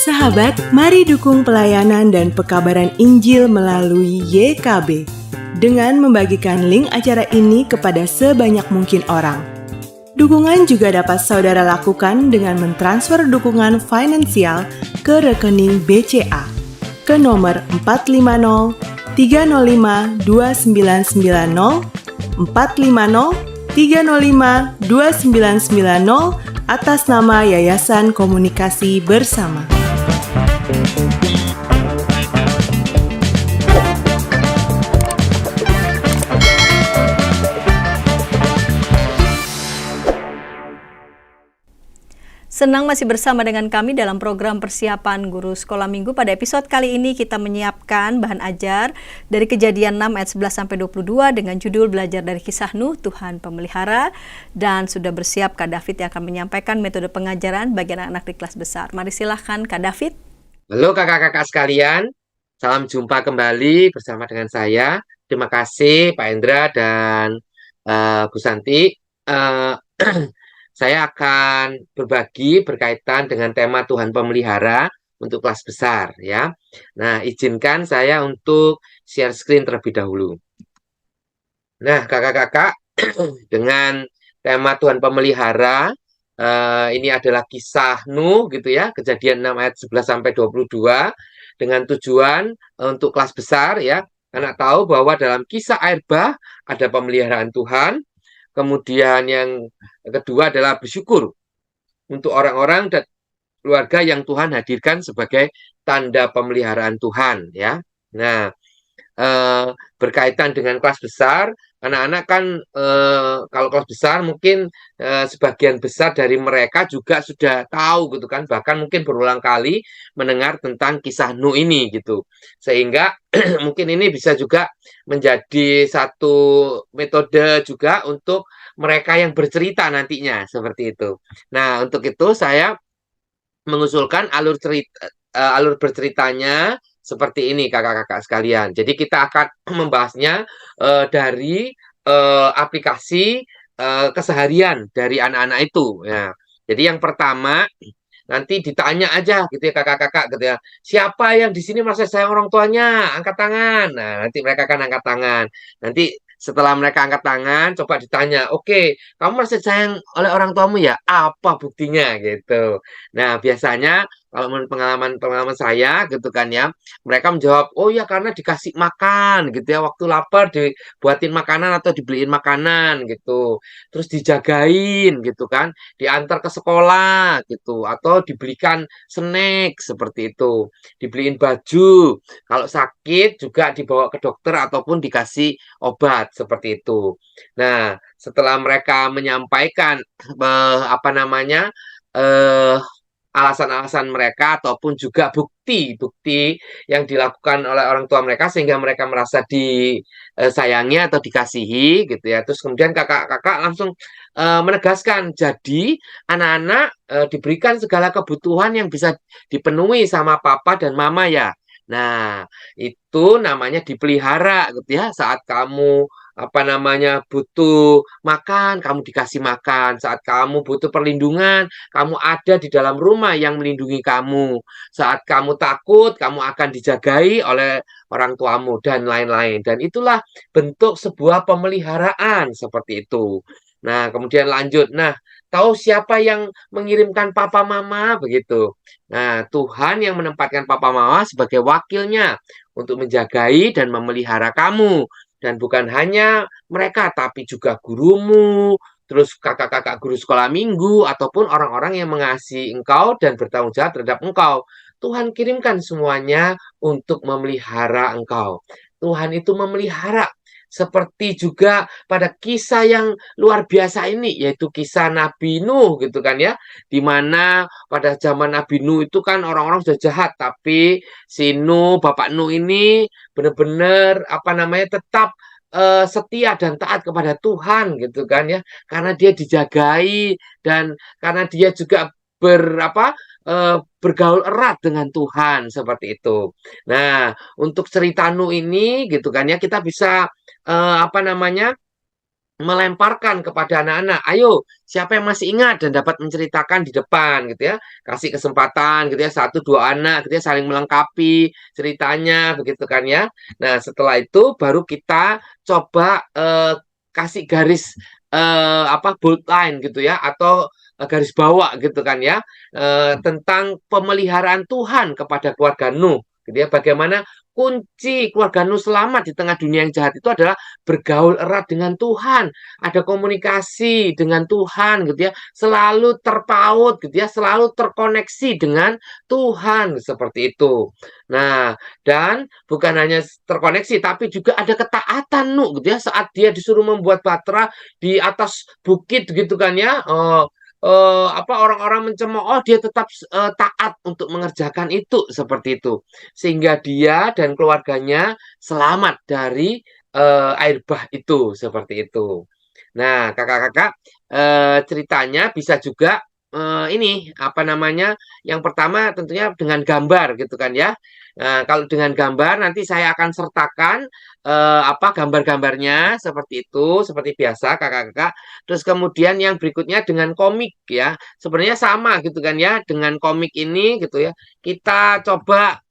Sahabat, mari dukung pelayanan dan pekabaran Injil melalui YKB dengan membagikan link acara ini kepada sebanyak mungkin orang. Dukungan juga dapat saudara lakukan dengan mentransfer dukungan finansial ke rekening BCA ke nomor 450 305 2990 450 305 2990 atas nama Yayasan Komunikasi Bersama. Senang masih bersama dengan kami dalam program persiapan guru sekolah minggu. Pada episode kali ini kita menyiapkan bahan ajar dari Kejadian 6 ayat 11-22 dengan judul Belajar dari Kisah Nuh, Tuhan Pemelihara. Dan sudah bersiap Kak David yang akan menyampaikan metode pengajaran bagi anak-anak di kelas besar. Mari silahkan Kak David. Halo kakak-kakak sekalian, salam jumpa kembali bersama dengan saya. Terima kasih Pak Endra dan Bu Santi. saya akan berbagi berkaitan dengan tema Tuhan Pemelihara untuk kelas besar ya. Nah, izinkan saya untuk share screen terlebih dahulu. Nah, kakak-kakak, dengan tema Tuhan Pemelihara, ini adalah kisah Nuh gitu ya, Kejadian 6 ayat 11 sampai 22 dengan tujuan untuk kelas besar ya. Anak tahu bahwa dalam kisah air bah ada pemeliharaan Tuhan. Kemudian yang kedua adalah bersyukur untuk orang-orang dan keluarga yang Tuhan hadirkan sebagai tanda pemeliharaan Tuhan ya. Nah, berkaitan dengan kelas besar, anak-anak kan kalau kelas besar mungkin sebagian besar dari mereka juga sudah tahu gitu kan, bahkan mungkin berulang kali mendengar tentang kisah Nuh ini gitu, sehingga mungkin ini bisa juga menjadi satu metode juga untuk mereka yang bercerita nantinya seperti itu. Nah, untuk itu saya mengusulkan alur berceritanya seperti ini kakak-kakak sekalian. Jadi kita akan membahasnya dari aplikasi keseharian dari anak-anak itu. Ya. Jadi yang pertama nanti ditanya aja gitu ya kakak-kakak gitu ya. Siapa yang di sini merasa sayang orang tuanya? Angkat tangan. Nah, nanti mereka akan angkat tangan. Nanti setelah mereka angkat tangan, coba ditanya, oke, kamu merasa sayang oleh orang tuamu ya? Apa buktinya gitu. Nah, biasanya kalau menurut pengalaman saya gitu kan ya, mereka menjawab, oh ya karena dikasih makan gitu ya, waktu lapar dibuatin makanan atau dibeliin makanan gitu, terus dijagain gitu kan, diantar ke sekolah gitu, atau dibelikan snack seperti itu, dibeliin baju, kalau sakit juga dibawa ke dokter ataupun dikasih obat seperti itu. Nah, setelah mereka menyampaikan apa namanya alasan-alasan mereka ataupun juga bukti-bukti yang dilakukan oleh orang tua mereka sehingga mereka merasa disayangi atau dikasihi gitu ya. Terus kemudian kakak-kakak langsung menegaskan, jadi anak-anak diberikan segala kebutuhan yang bisa dipenuhi sama papa dan mama ya. Nah, itu namanya dipelihara gitu ya. Saat kamu apa namanya butuh makan, kamu dikasih makan. Saat kamu butuh perlindungan, kamu ada di dalam rumah yang melindungi kamu. Saat kamu takut, kamu akan dijagai oleh orang tuamu dan lain-lain. Dan itulah bentuk sebuah pemeliharaan seperti itu. Nah, kemudian lanjut. Nah, tahu siapa yang mengirimkan papa mama begitu? Nah, Tuhan yang menempatkan papa mama sebagai wakilnya untuk menjagai dan memelihara kamu. Dan bukan hanya mereka, tapi juga gurumu, terus kakak-kakak guru sekolah minggu, ataupun orang-orang yang mengasihi engkau dan bertanggung jawab terhadap engkau. Tuhan kirimkan semuanya untuk memelihara engkau. Tuhan itu memelihara. Seperti juga pada kisah yang luar biasa ini, yaitu kisah Nabi Nuh gitu kan ya. Di mana pada zaman Nabi Nuh itu kan orang-orang sudah jahat, tapi si Nuh, Bapak Nuh ini benar-benar apa namanya tetap setia dan taat kepada Tuhan gitu kan ya, karena dia dijagai dan karena dia juga bergaul erat dengan Tuhan seperti itu. Nah, untuk cerita Nuh ini gitu kan ya, kita bisa apa namanya melemparkan kepada anak-anak. Ayo, siapa yang masih ingat dan dapat menceritakan di depan gitu ya. Kasih kesempatan gitu ya, 1 2 anak gitu ya, saling melengkapi ceritanya begitu kan ya. Nah, setelah itu baru kita coba kasih garis bold line gitu ya, atau garis bawah gitu kan ya, tentang pemeliharaan Tuhan kepada keluarga Nuh gitu ya. Bagaimana kunci keluarga Nuh selamat di tengah dunia yang jahat itu adalah bergaul erat dengan Tuhan, ada komunikasi dengan Tuhan gitu ya, selalu terpaut gitu ya, selalu terkoneksi dengan Tuhan seperti itu. Nah, dan bukan hanya terkoneksi tapi juga ada ketaatan Nuh gitu ya, saat dia disuruh membuat batra di atas bukit gitu kan ya. Orang-orang mencemooh, dia tetap taat untuk mengerjakan itu seperti itu, sehingga dia dan keluarganya selamat dari air bah itu seperti itu. Nah, kakak-kakak, ceritanya bisa juga ini apa namanya? Yang pertama tentunya dengan gambar gitu kan ya. Nah, kalau dengan gambar nanti saya akan sertakan apa gambar-gambarnya seperti itu, seperti biasa kakak-kakak. Terus kemudian yang berikutnya dengan komik ya. Sebenarnya sama gitu kan ya dengan komik ini gitu ya. Kita coba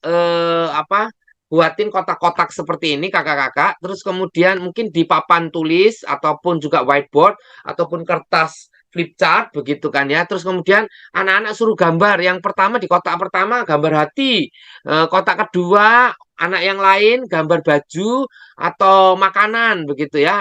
apa buatin kotak-kotak seperti ini kakak-kakak. Terus kemudian mungkin di papan tulis ataupun juga whiteboard ataupun kertas flip chart begitu kan ya. Terus kemudian anak-anak suruh gambar. Yang pertama di kotak pertama gambar hati. Kotak kedua anak yang lain gambar baju atau makanan begitu ya.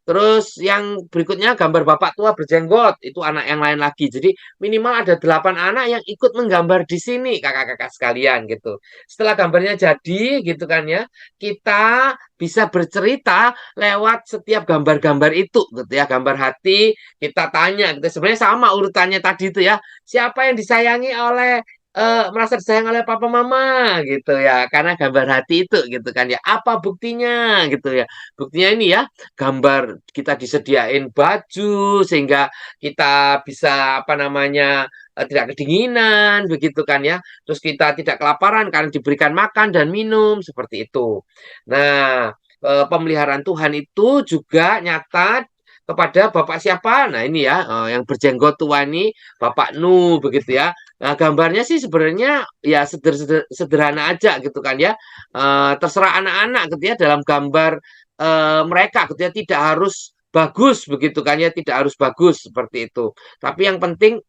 Terus yang berikutnya gambar bapak tua berjenggot, itu anak yang lain lagi. Jadi minimal ada 8 anak yang ikut menggambar di sini kakak-kakak sekalian gitu. Setelah gambarnya jadi gitu kan ya, kita bisa bercerita lewat setiap gambar-gambar itu gitu ya. Gambar hati kita tanya gitu. Sebenarnya sama urutannya tadi itu ya. Siapa yang disayangi oleh merasa disayang oleh papa mama gitu ya, karena gambar hati itu gitu kan ya. Apa buktinya gitu ya? Buktinya ini ya, gambar kita disediain baju sehingga kita bisa apa namanya tidak kedinginan begitu kan ya. Terus kita tidak kelaparan karena diberikan makan dan minum seperti itu. Nah, pemeliharaan Tuhan itu juga nyata kepada Bapak siapa? Nah ini ya, yang berjenggot tua ini Bapak Nu begitu ya. Nah, gambarnya sih sebenarnya ya sederhana aja gitu kan ya. Terserah anak-anak gitu ya dalam gambar mereka gitu ya, tidak harus bagus begitu kan ya, tidak harus bagus seperti itu. Tapi yang penting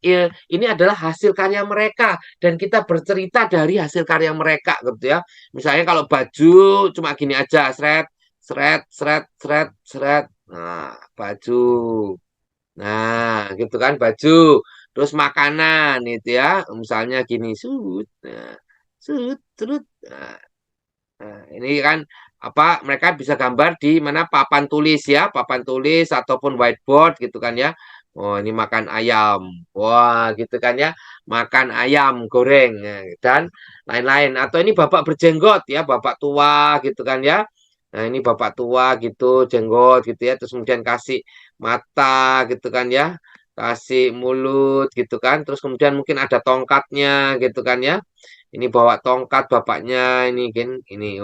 ini adalah hasil karya mereka dan kita bercerita dari hasil karya mereka gitu ya. Misalnya kalau baju cuma gini aja, seret seret seret seret seret. Nah, baju. Nah, gitu kan baju. Terus makanan itu ya, misalnya gini, sud. Nah, sud, sud. Nah, ini kan apa mereka bisa gambar di mana papan tulis ya, papan tulis ataupun whiteboard gitu kan ya. Oh, ini makan ayam. Wah, gitu kan ya. Makan ayam goreng ya, dan lain-lain. Atau ini bapak berjenggot ya, bapak tua gitu kan ya. Nah, ini bapak tua gitu, jenggot gitu ya. Terus kemudian kasih mata gitu kan ya. Kasih mulut gitu kan. Terus kemudian mungkin ada tongkatnya gitu kan ya. Ini bawa tongkat bapaknya ini kan ini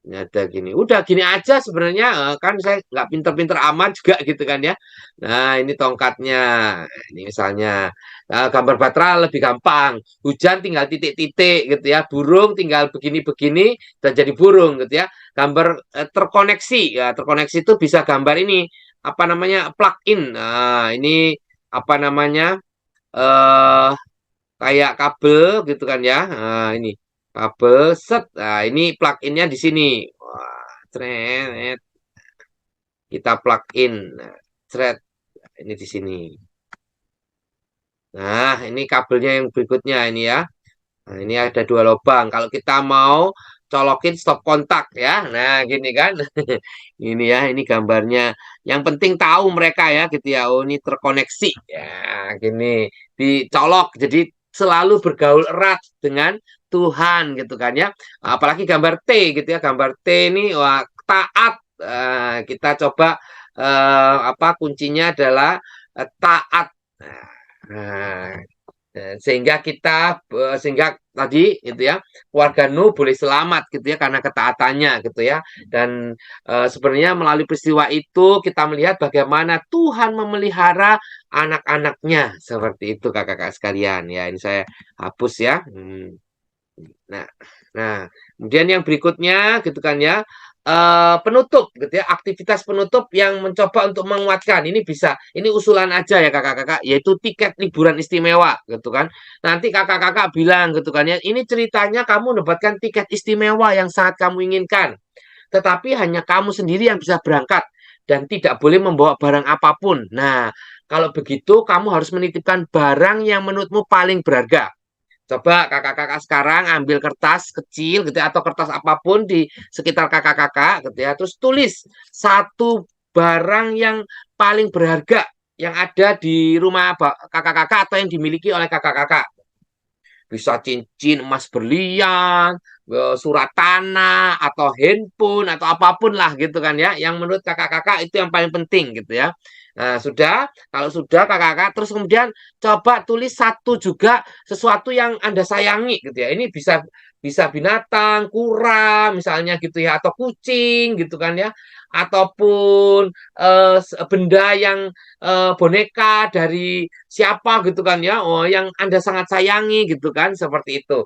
ini ada gini. Udah gini aja sebenarnya kan saya nggak pinter-pinter amat juga gitu kan ya. Nah, ini tongkatnya. Ini misalnya gambar Batra lebih gampang. Hujan tinggal titik-titik gitu ya. Burung tinggal begini-begini dan jadi burung gitu ya. Gambar terkoneksi. Ya, terkoneksi itu bisa gambar ini apa namanya? Plug-in. Nah, ini apa namanya? eh kayak kabel gitu kan ya. Nah, ini kabel set. Nah, ini plug-innya di sini. Wah, cret. Kita plug-in. Nah, cret. Ini di sini. Nah, ini kabelnya yang berikutnya ini ya. Nah, ini ada 2 lubang. Kalau kita mau colokin stop kontak ya. Nah, gini kan. Ini ya, ini gambarnya. Yang penting tahu mereka ya gitu ya. Oh, ini terkoneksi. Ya, gini. Dicolok. Jadi selalu bergaul erat dengan Tuhan gitu kan ya. Apalagi gambar T gitu ya. Gambar T ini wah, taat. Kita coba apa kuncinya adalah taat. Nah, sehingga kita sehingga tadi gitu ya keluarga Nuh boleh selamat gitu ya karena ketaatannya gitu ya dan sebenarnya melalui peristiwa itu kita melihat bagaimana Tuhan memelihara anak-anaknya seperti itu kakak-kakak sekalian ya ini saya hapus ya. Nah, nah, kemudian yang berikutnya gitu kan ya, penutup gitu ya, aktivitas penutup yang mencoba untuk menguatkan. Ini bisa, ini usulan aja ya kakak-kakak, yaitu tiket liburan istimewa gitu kan. Nanti kakak-kakak bilang gitu kan ya, ini ceritanya kamu mendapatkan tiket istimewa yang sangat kamu inginkan. Tetapi hanya kamu sendiri yang bisa berangkat dan tidak boleh membawa barang apapun. Nah, kalau begitu kamu harus menitipkan barang yang menurutmu paling berharga. Coba kakak-kakak sekarang ambil kertas kecil gitu ya, atau kertas apapun di sekitar kakak-kakak gitu ya. Terus tulis satu barang yang paling berharga yang ada di rumah kakak-kakak atau yang dimiliki oleh kakak-kakak. Bisa cincin emas berlian, surat tanah atau handphone atau apapun lah gitu kan ya, yang menurut kakak-kakak itu yang paling penting gitu ya. Nah, kalau sudah kakak-kakak terus kemudian coba tulis satu juga sesuatu yang Anda sayangi gitu ya. Ini bisa bisa binatang, kura misalnya gitu ya, atau kucing gitu kan ya, ataupun benda yang boneka dari siapa gitu kan ya, oh yang Anda sangat sayangi gitu kan, seperti itu.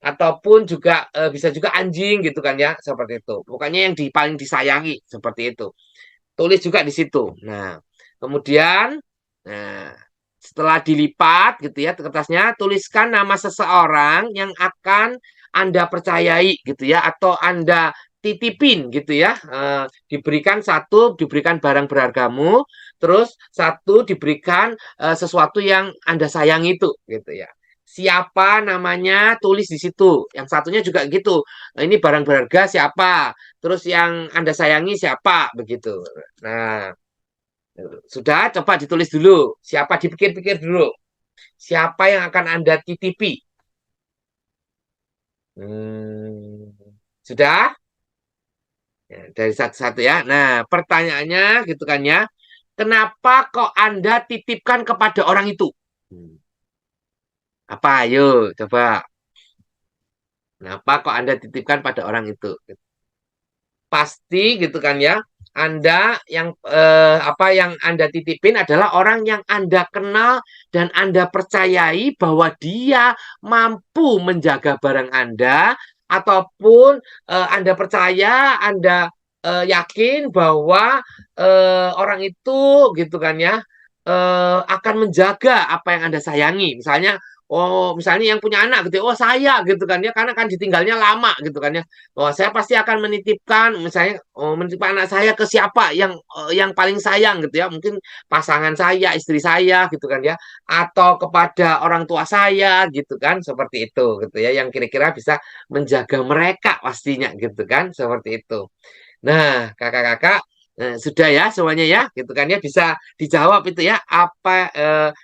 Ataupun juga bisa juga anjing gitu kan ya, seperti itu. Pokoknya yang paling disayangi seperti itu. Tulis juga di situ. Nah, kemudian nah setelah dilipat gitu ya kertasnya, tuliskan nama seseorang yang akan Anda percayai gitu ya, atau Anda titipin gitu ya. Diberikan satu, diberikan barang berhargamu, terus satu diberikan sesuatu yang Anda sayang itu gitu ya. Siapa namanya tulis di situ. Yang satunya juga gitu. Nah, ini barang berharga siapa? Terus yang Anda sayangi siapa? Begitu. Nah, sudah, coba ditulis dulu. Siapa, dipikir-pikir dulu. Siapa yang akan Anda titipi? Sudah? Ya, dari satu-satu ya. Nah, pertanyaannya gitu kan ya. Kenapa kok Anda titipkan kepada orang itu? Apa? Ayo, coba. Kenapa kok Anda titipkan pada orang itu? Pasti gitu kan ya. Anda yang yang Anda titipin adalah orang yang Anda kenal dan Anda percayai bahwa dia mampu menjaga barang Anda, ataupun Anda percaya, Anda yakin bahwa orang itu gitu kan ya akan menjaga apa yang Anda sayangi. Misalnya, misalnya yang punya anak gitu, saya gitu kan ya, karena kan ditinggalnya lama gitu kan ya. Saya pasti akan menitipkan, misalnya, menitipkan anak saya ke siapa yang paling sayang gitu ya, mungkin pasangan saya, istri saya gitu kan ya, atau kepada orang tua saya gitu kan, seperti itu gitu ya, yang kira-kira bisa menjaga mereka pastinya gitu kan, seperti itu. Nah, kakak-kakak, sudah ya semuanya ya, gitu kan ya, bisa dijawab itu ya,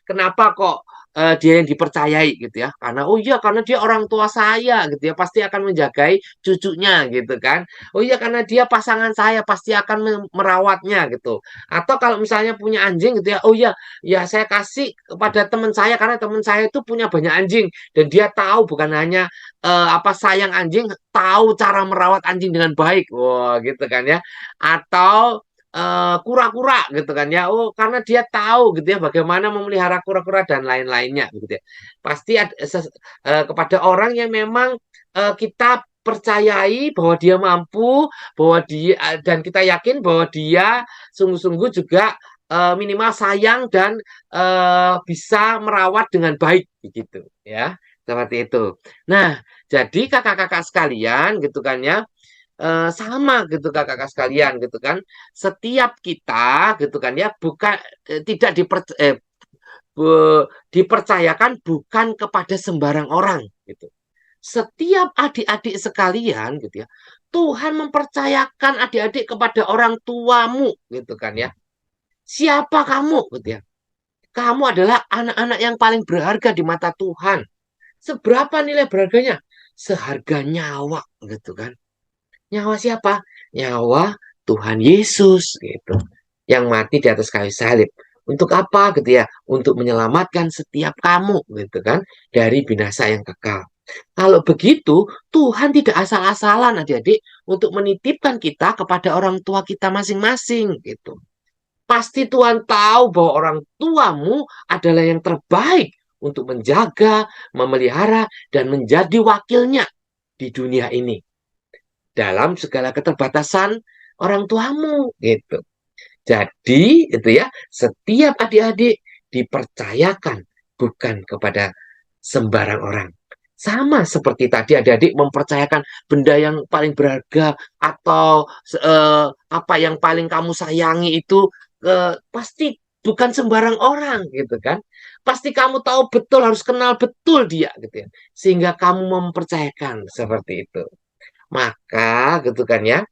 kenapa kok dia yang dipercayai gitu ya? Karena iya, karena dia orang tua saya gitu ya, pasti akan menjagai cucunya gitu kan. Oh iya, karena dia pasangan saya, pasti akan merawatnya gitu. Atau kalau misalnya punya anjing gitu ya, oh iya, ya saya kasih kepada teman saya karena teman saya itu punya banyak anjing dan dia tahu bukan hanya sayang anjing, tahu cara merawat anjing dengan baik. Wah, gitu kan ya. Atau kura-kura gitu kan ya. Oh, karena dia tahu gitu ya bagaimana memelihara kura-kura dan lain-lainnya gitu ya. Pasti kepada orang yang memang kita percayai bahwa dia mampu, bahwa dia dan kita yakin bahwa dia sungguh-sungguh juga minimal sayang dan bisa merawat dengan baik gitu ya. Seperti itu. Nah, jadi kakak-kakak sekalian gitu kan ya, sama gitu kakak-kakak sekalian gitu kan, setiap kita gitu kan ya, bukan tidak dipercayakan bukan kepada sembarang orang gitu. Setiap adik-adik sekalian gitu ya, Tuhan mempercayakan adik-adik kepada orang tuamu gitu kan ya. Siapa kamu gitu ya? Kamu adalah anak-anak yang paling berharga di mata Tuhan. Seberapa nilai berharganya? Seharga nyawa gitu kan. Nyawa siapa? Nyawa Tuhan Yesus gitu. Yang mati di atas kayu salib. Untuk apa gitu ya? Untuk menyelamatkan setiap kamu gitu kan dari binasa yang kekal. Kalau begitu, Tuhan tidak asal-asalan adik-adik untuk menitipkan kita kepada orang tua kita masing-masing gitu. Pasti Tuhan tahu bahwa orang tuamu adalah yang terbaik untuk menjaga, memelihara, dan menjadi wakilnya di dunia ini. Dalam segala keterbatasan orang tuamu gitu. Jadi itu ya, setiap adik-adik dipercayakan bukan kepada sembarang orang. Sama seperti tadi adik-adik mempercayakan benda yang paling berharga atau apa yang paling kamu sayangi itu pasti bukan sembarang orang gitu kan. Pasti kamu tahu betul, harus kenal betul dia gitu ya. Sehingga kamu mempercayakan seperti itu. Maka gitu kan ya,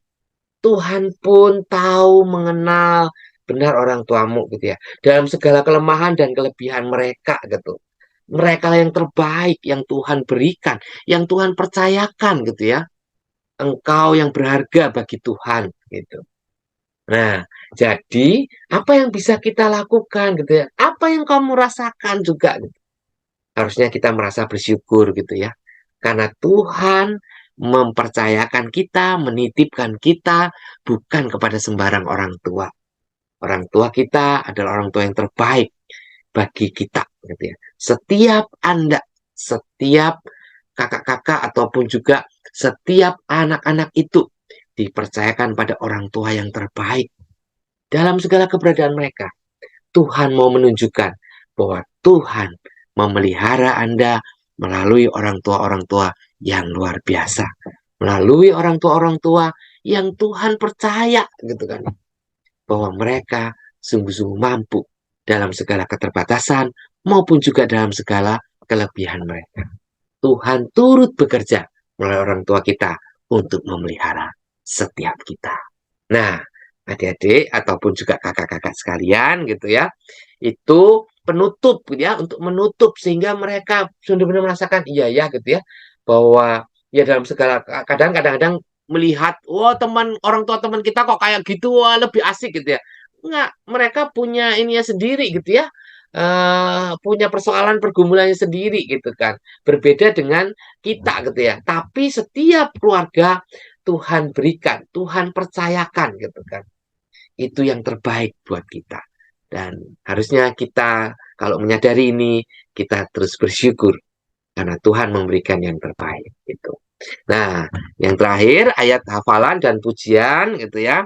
Tuhan pun tahu mengenal benar orang tuamu gitu ya. Dalam segala kelemahan dan kelebihan mereka gitu. mereka yang terbaik yang Tuhan berikan, yang Tuhan percayakan gitu ya. Engkau yang berharga bagi Tuhan gitu. Nah, jadi apa yang bisa kita lakukan gitu ya? Apa yang kamu rasakan juga gitu. Harusnya kita merasa bersyukur gitu ya. Karena Tuhan mempercayakan kita, menitipkan kita bukan kepada sembarang orang tua. Orang tua kita adalah orang tua yang terbaik bagi kita gitu ya. Setiap Anda, setiap kakak-kakak ataupun juga setiap anak-anak itu dipercayakan pada orang tua yang terbaik dalam segala keberadaan mereka. Tuhan mau menunjukkan bahwa Tuhan memelihara Anda melalui orang tua yang luar biasa, melalui orang tua yang Tuhan percaya gitu kan, bahwa mereka sungguh-sungguh mampu dalam segala keterbatasan maupun juga dalam segala kelebihan mereka. Tuhan turut bekerja melalui orang tua kita untuk memelihara setiap kita. Nah, adik-adik ataupun juga kakak-kakak sekalian gitu ya, itu penutup gitu ya, untuk menutup sehingga mereka benar-benar merasakan iya ya gitu ya, bahwa ya dalam segala kadang-kadang melihat wah teman orang tua teman kita kok kayak gitu, wah lebih asik gitu ya. Enggak, mereka punya ininya sendiri gitu ya. Punya persoalan pergumulannya sendiri gitu kan, berbeda dengan kita gitu ya. Tapi setiap keluarga Tuhan berikan, Tuhan percayakan gitu kan, itu yang terbaik buat kita. Dan harusnya kita kalau menyadari ini, kita terus bersyukur karena Tuhan memberikan yang terbaik gitu. Nah, yang terakhir ayat hafalan dan pujian gitu ya.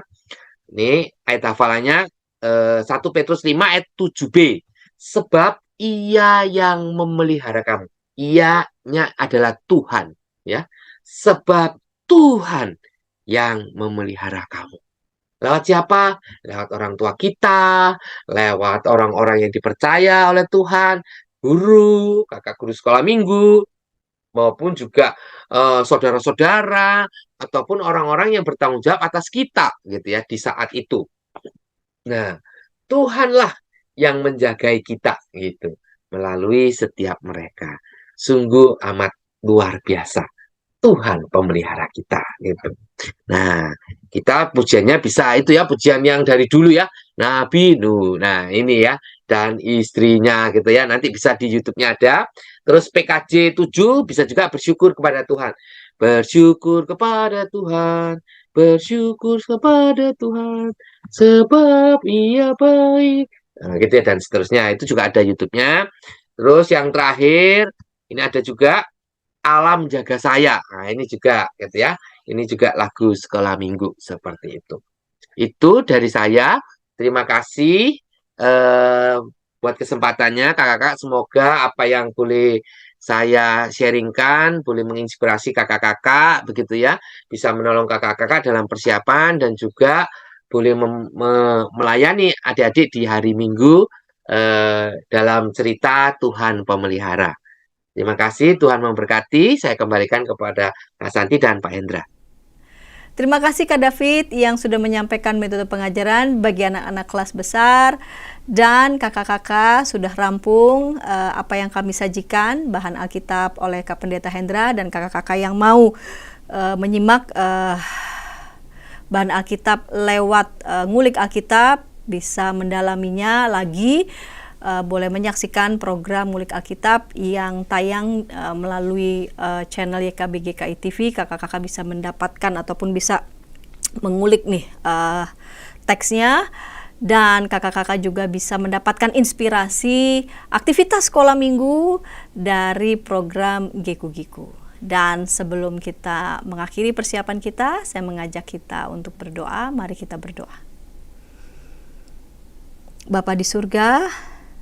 Ini ayat hafalannya 1 Petrus 5 ayat 7b. Sebab Ia yang memelihara kamu. Ia-nya adalah Tuhan ya. Sebab Tuhan yang memelihara kamu. Lewat siapa? Lewat orang tua kita, lewat orang-orang yang dipercaya oleh Tuhan, guru, kakak guru sekolah minggu, maupun juga saudara-saudara, ataupun orang-orang yang bertanggung jawab atas kita gitu ya di saat itu. Nah, Tuhanlah yang menjagai kita gitu melalui setiap mereka. Sungguh amat luar biasa. Tuhan pemelihara kita gitu. Nah, kita pujiannya bisa itu ya, pujian yang dari dulu ya, Nabi Nuh. Nah, ini ya, dan istrinya gitu ya. Nanti bisa di YouTube-nya ada. Terus PKJ 7 bisa juga bersyukur kepada Tuhan. Bersyukur kepada Tuhan, bersyukur kepada Tuhan, sebab Ia baik. Nah, gitu ya, dan seterusnya. Itu juga ada YouTube-nya. Terus yang terakhir, ini ada juga Alam Jaga Saya. Nah, ini juga gitu ya. Ini juga lagu sekolah minggu seperti itu. Itu dari saya. Terima kasih buat kesempatannya kakak-kakak. Semoga apa yang boleh saya sharingkan boleh menginspirasi kakak-kakak begitu ya. Bisa menolong kakak-kakak dalam persiapan dan juga boleh melayani adik-adik di hari Minggu dalam cerita Tuhan Pemelihara. Terima kasih, Tuhan memberkati. Saya kembalikan kepada Kak Santi dan Pak Hendra. Terima kasih Kak David yang sudah menyampaikan metode pengajaran bagi anak-anak kelas besar, dan kakak-kakak sudah rampung apa yang kami sajikan, bahan Alkitab oleh Kak Pendeta Hendra, dan kakak-kakak yang mau menyimak bahan Alkitab lewat ngulik Alkitab bisa mendalaminya lagi. Boleh menyaksikan program Ngulik Alkitab yang tayang melalui channel YKBGKI TV. Kakak-kakak bisa mendapatkan ataupun bisa mengulik nih teksnya, dan kakak-kakak juga bisa mendapatkan inspirasi aktivitas sekolah minggu dari program Giku-Giku. Dan sebelum kita mengakhiri persiapan kita, saya mengajak kita untuk berdoa. Mari kita berdoa. Bapa di surga,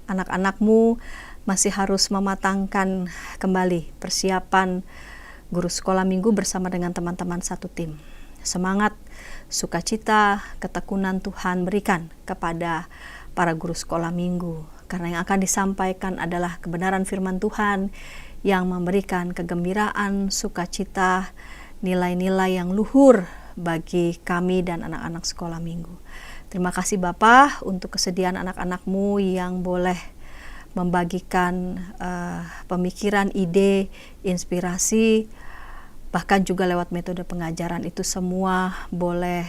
anak-anakmu masih harus mematangkan kembali persiapan guru sekolah minggu bersama dengan teman-teman satu tim. Semangat, sukacita, ketekunan Tuhan berikan kepada para guru sekolah minggu, karena yang akan disampaikan adalah kebenaran firman Tuhan yang memberikan kegembiraan, sukacita, nilai-nilai yang luhur bagi kami dan anak-anak sekolah minggu. Terima kasih Bapa untuk kesediaan anak-anakmu yang boleh membagikan pemikiran, ide, inspirasi, bahkan juga lewat metode pengajaran. Itu semua boleh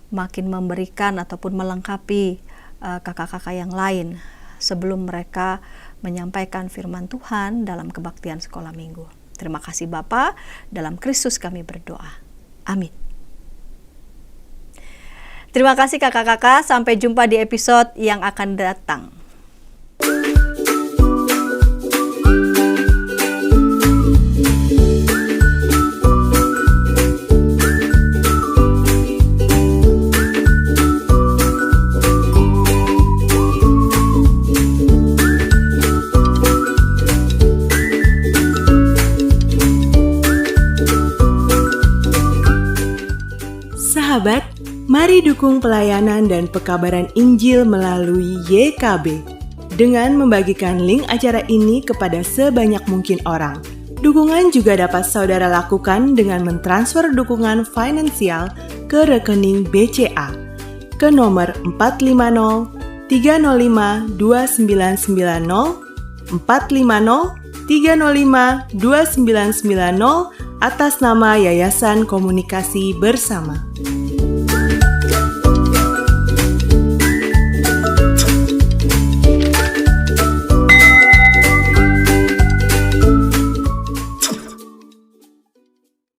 makin memberikan ataupun melengkapi kakak-kakak yang lain sebelum mereka menyampaikan firman Tuhan dalam kebaktian sekolah minggu. Terima kasih Bapa, dalam Kristus kami berdoa. Amin. Terima kasih kakak-kakak, sampai jumpa di episode yang akan datang. Sahabat, mari dukung pelayanan dan pekabaran Injil melalui YKB dengan membagikan link acara ini kepada sebanyak mungkin orang. Dukungan juga dapat saudara lakukan dengan mentransfer dukungan finansial ke rekening BCA ke nomor 450 305 2990 450 305 2990 atas nama Yayasan Komunikasi Bersama.